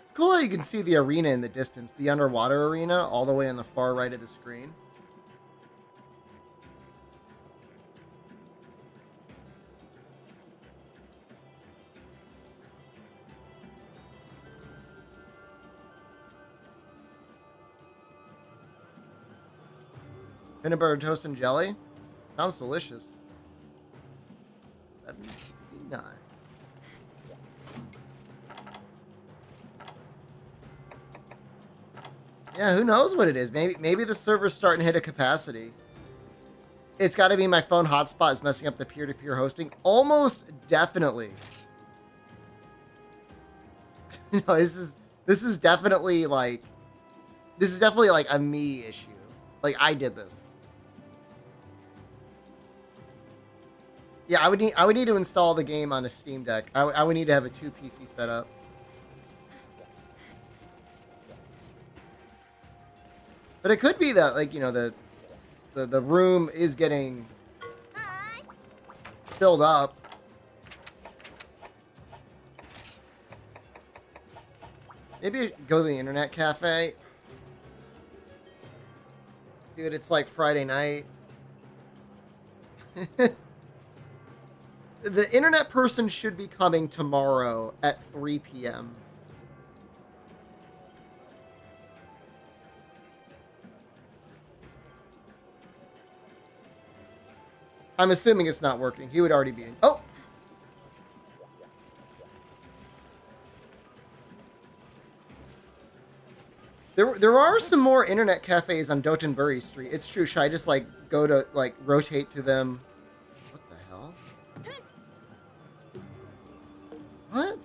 It's cool how you can see the arena in the distance, the underwater arena, all the way on the far right of the screen. Peanut butter toast and jelly? Sounds delicious. 769. Yeah, who knows what it is? Maybe the server's starting to hit a capacity. It's got to be my phone hotspot is messing up the peer-to-peer hosting. Almost definitely. No, this is definitely like a me issue. Like I did this. Yeah, I would need to install the game on a Steam Deck. I would need to have a 2 PC setup. But it could be that, like, you know, the room is getting filled up. Maybe go to the internet cafe. Dude, it's like Friday night. The internet person should be coming tomorrow at 3 p.m. I'm assuming it's not working. He would already be in. Oh! There are some more internet cafes on Dotonbury Street. It's true. Should I just, like, go to, like, rotate through them? What the hell? What?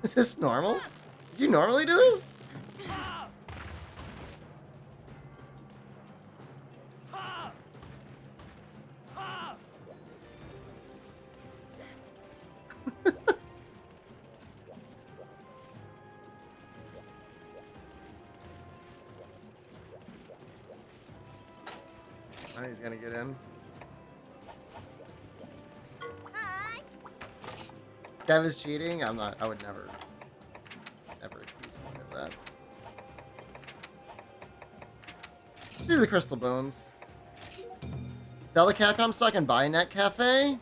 Is this normal? Do you normally do this? Oh, he's gonna get in. Dev is cheating? I'm not. I would never accuse someone of that. Let's do the crystal bones. Sell the Capcom stock and buy Net Cafe?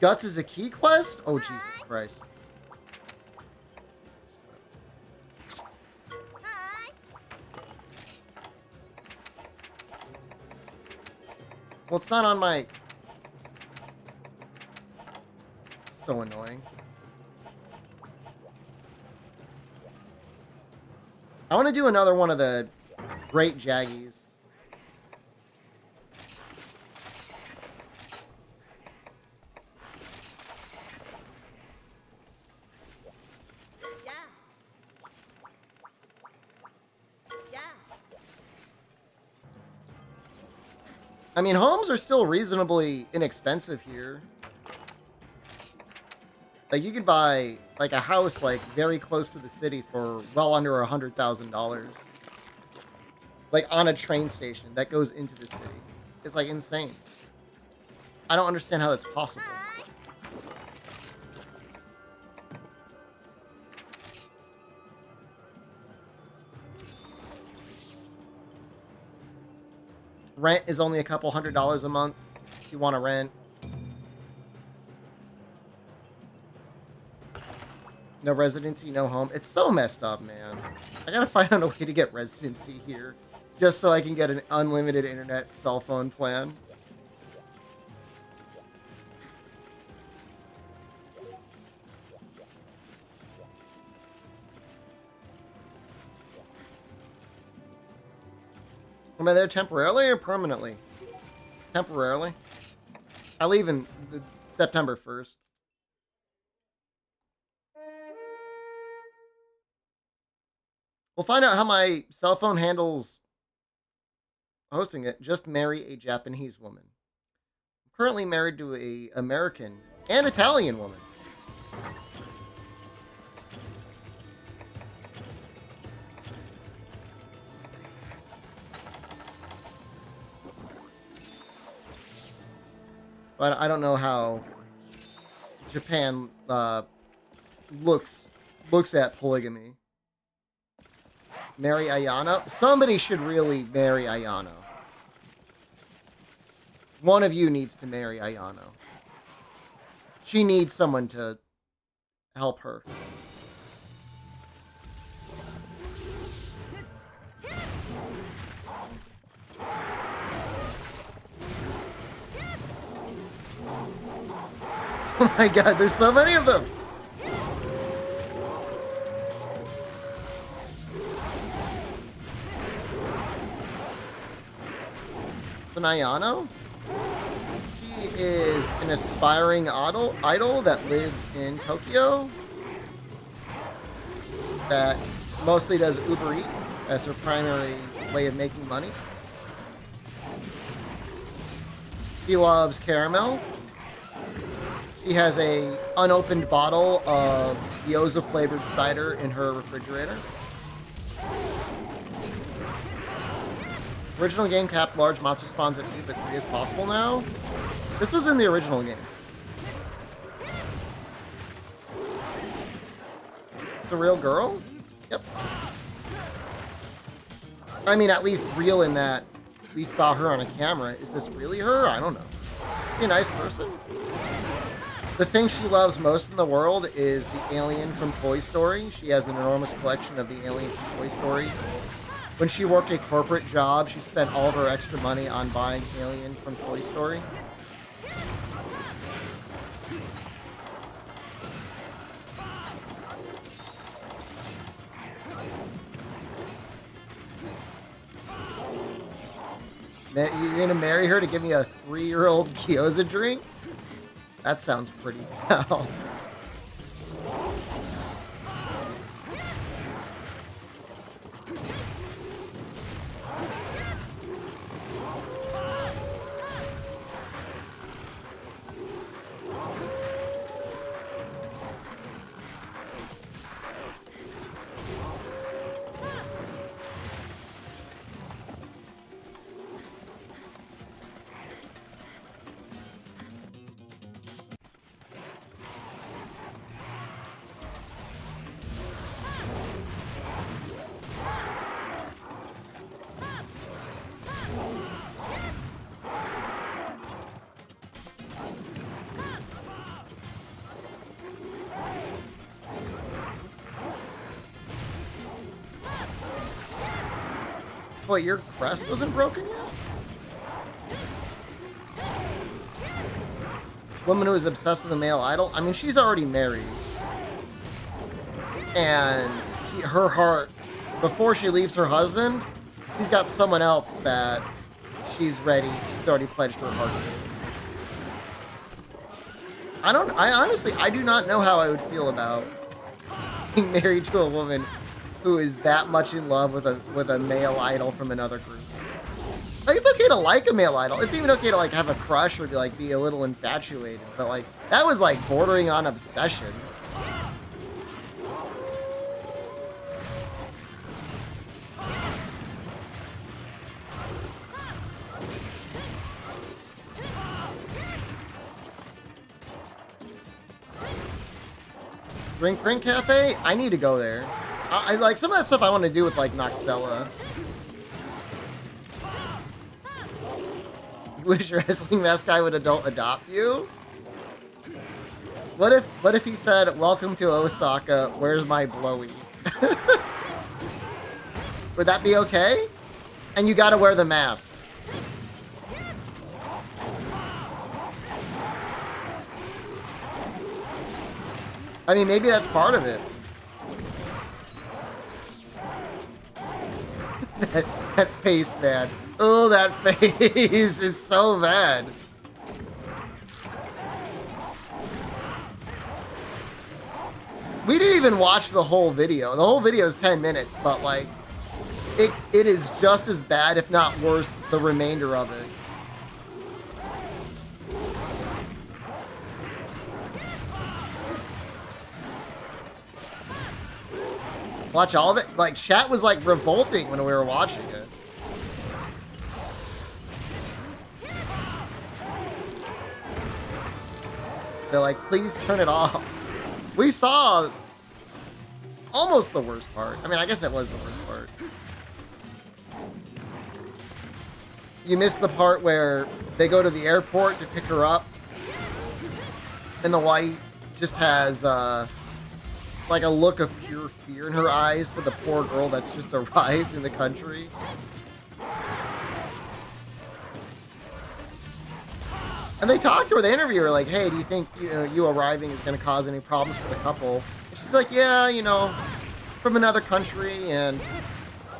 Guts is a key quest? Oh, Jesus Christ. Well, it's not on my... So annoying. I want to do another one of the Great Jaggies. I mean, homes are still reasonably inexpensive here. Like, you could buy, like, a house, like, very close to the city for well under $100,000. Like, on a train station that goes into the city. It's, like, insane. I don't understand how that's possible. Rent is only a couple $100s a month if you want to rent. No residency, no home. It's so messed up, man. I gotta find out a way to get residency here. Just so I can get an unlimited internet cell phone plan. Am I there temporarily or permanently? Temporarily. I leave in September 1st. We'll find out how my cell phone handles hosting it. Just marry a Japanese woman. I'm currently married to a American and Italian woman. But I don't know how Japan looks at polygamy. Marry Ayano? Somebody should really marry Ayano. One of you needs to marry Ayano. She needs someone to help her. Oh my god, there's so many of them! Ayano? She is an aspiring idol that lives in Tokyo that mostly does Uber Eats as her primary way of making money. She loves caramel. She has a unopened bottle of Gyoza flavored cider in her refrigerator. Original game capped large monster spawns at 2, but 3 is possible now. This was in the original game. It's a real girl? Yep. I mean, at least real in that we saw her on a camera. Is this really her? I don't know. Be a nice person. The thing she loves most in the world is the alien from Toy Story. She has an enormous collection of the alien from Toy Story. When she worked a corporate job, she spent all of her extra money on buying Alien from Toy Story. You're gonna marry her to give me a 3-year-old Gyoza drink? That sounds pretty foul. Wait, your crest wasn't broken yet? Woman who is obsessed with a male idol? I mean, she's already married. And her heart, before she leaves her husband, she's got someone else that she's already pledged her heart to. I honestly, I do not know how I would feel about being married to a woman who is that much in love with a male idol from another group. Like, it's okay to like a male idol. It's even okay to, like, have a crush or to, like, be a little infatuated. But, like, that was, like, bordering on obsession. Drink Cafe? I need to go there. I like, some of that stuff I want to do with, like, Noxella. You wish your wrestling mask guy would adopt you? What if he said, "Welcome to Osaka, where's my blowy?" Would that be okay? And you gotta wear the mask. I mean, maybe that's part of it. that face, man. Oh, that face is so bad. We didn't even watch the whole video. The whole video is 10 minutes, but like, it is just as bad, if not worse, the remainder of it. Watch all of it. Like, chat was like revolting when we were watching it. They're like, please turn it off. We saw almost the worst part. I mean, I guess it was the worst part. You missed the part where they go to the airport to pick her up, and the wife just has like a look of pure fear in her eyes for the poor girl that's just arrived in the country. And they talked to her, they interview her, like, hey, do you think you arriving is going to cause any problems for the couple? And she's like, yeah, you know, from another country, and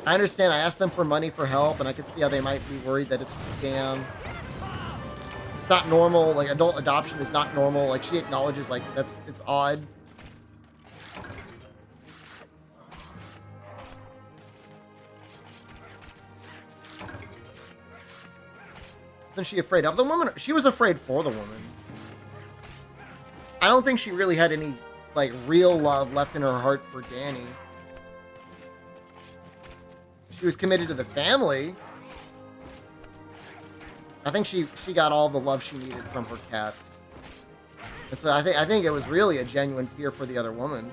I understand I asked them for money for help, and I could see how they might be worried that it's a scam. It's not normal, like, adult adoption is not normal. Like, she acknowledges, like, it's odd. Isn't she afraid of the woman? She was afraid for the woman. I don't think she really had any, like, real love left in her heart for Danny. She was committed to the family. I think she got all the love she needed from her cats. And so I think it was really a genuine fear for the other woman.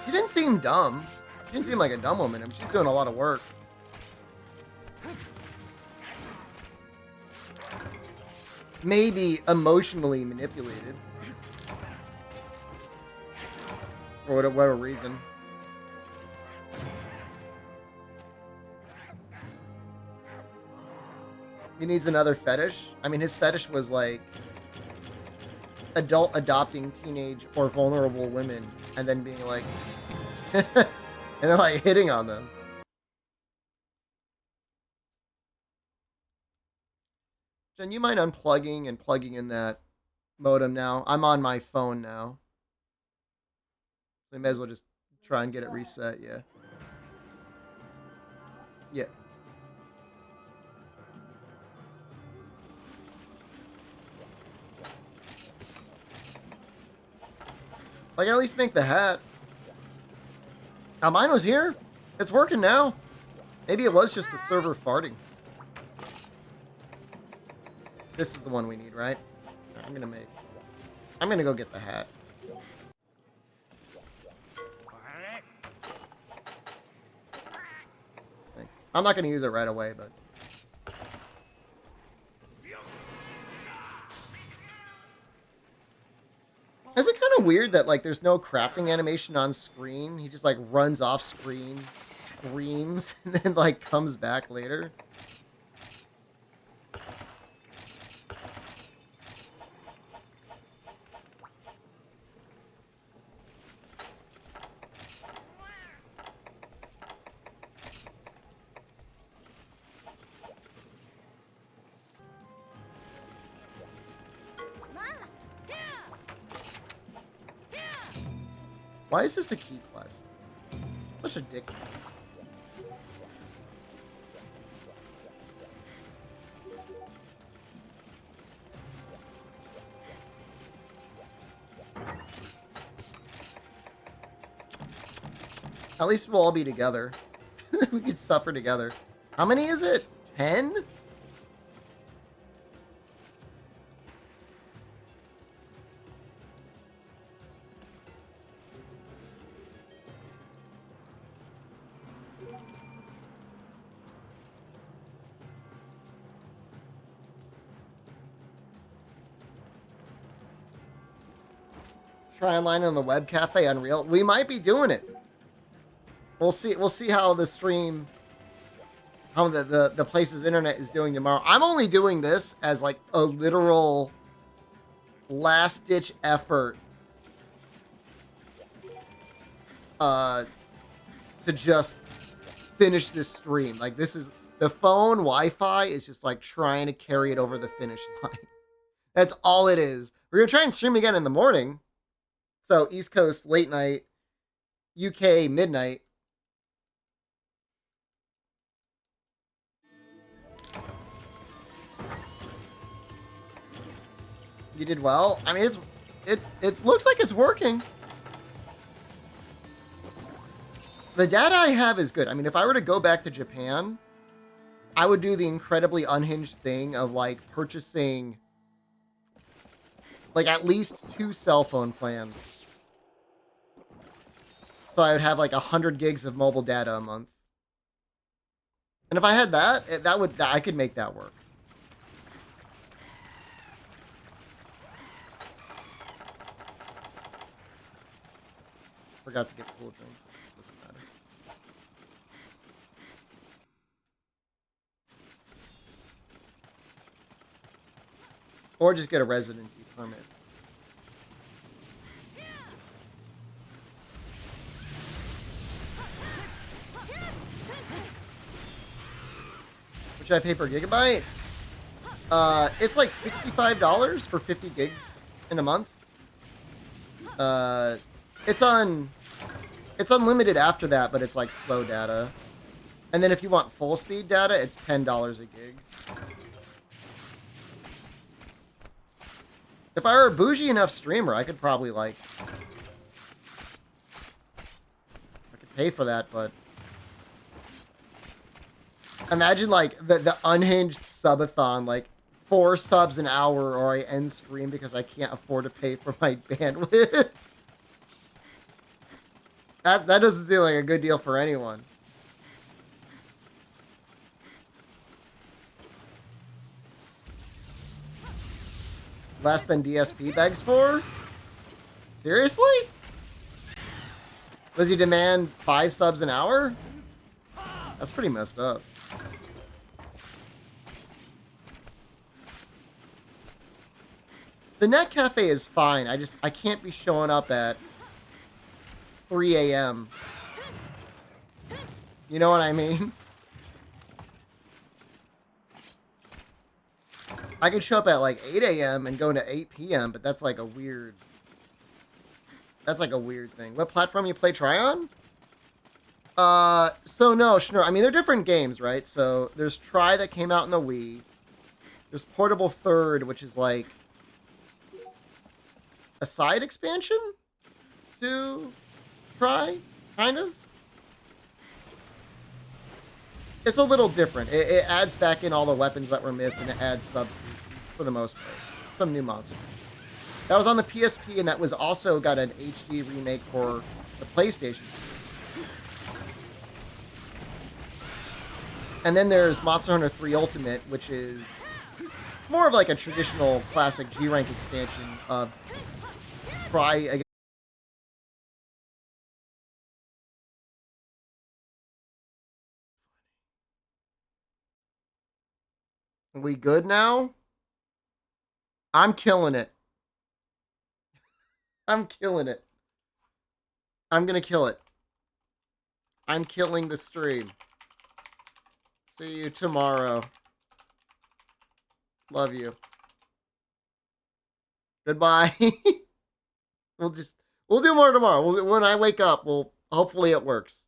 She didn't seem dumb. She didn't seem like a dumb woman. I mean, she's doing a lot of work. Maybe emotionally manipulated. For whatever reason. He needs another fetish. I mean, his fetish was like adult adopting teenage or vulnerable women and then being like and then like hitting on them. Jen, you mind unplugging and plugging in that modem now? I'm on my phone now. So I may as well just try and get it reset, yeah. Yeah. Like, at least make the hat. Now, mine was here. It's working now. Maybe it was just the server farting. This is the one we need, right? I'm gonna go get the hat. Thanks. I'm not gonna use it right away, but... Is it kind of weird that, like, there's no crafting animation on screen? He just, like, runs off screen, screams, and then, like, comes back later? Why is this a key quest? Such a dick. At least we'll all be together. We could suffer together. How many is it? 10? Try online on the web cafe Unreal. We might be doing it. We'll see. We'll see how the stream, how the place's internet is doing tomorrow. I'm only doing this as like a literal last ditch effort to just finish this stream. Like this is the phone Wi-Fi is just like trying to carry it over the finish line. That's all it is. We're gonna try and stream again in the morning. So East Coast late night, UK midnight. You did well. I mean, it looks like it's working. The data I have is good. I mean, if I were to go back to Japan, I would do the incredibly unhinged thing of like purchasing like at least 2 cell phone plans. So I would have like 100 gigs of mobile data a month. And if I had that, I could make that work. Forgot to get cool drinks. Doesn't matter. Or just get a residency permit. What should I pay per gigabyte? It's like $65 for 50 gigs in a month. It's unlimited after that, but it's like slow data. And then if you want full speed data, it's $10 a gig. If I were a bougie enough streamer, I could probably like I could pay for that, but imagine like the unhinged subathon, like 4 subs an hour or I end stream because I can't afford to pay for my bandwidth. That doesn't seem like a good deal for anyone. Less than DSP begs for? Seriously? Does he demand 5 subs an hour? That's pretty messed up. The Net Cafe is fine. I can't be showing up at 3 a.m. You know what I mean? I could show up at like 8 a.m. and go to 8 p.m., but that's like a weird... That's like a weird thing. What platform you play Try on? So no, Schnur. I mean, they're different games, right? So there's Try that came out in the Wii. There's Portable Third, which is like a side expansion to Try, kind of. It's a little different. It adds back in all the weapons that were missed, and it adds subspecies for the most part. Some new monsters. That was on the PSP, and that was also got an HD remake for the PlayStation. And then there's Monster Hunter 3 Ultimate, which is more of like a traditional classic G-Rank expansion of Try again. Are we good now? I'm killing it. I'm killing it. I'm gonna kill it. I'm killing the stream. See you tomorrow. Love you. Goodbye. We'll do more tomorrow. When I wake up, hopefully it works.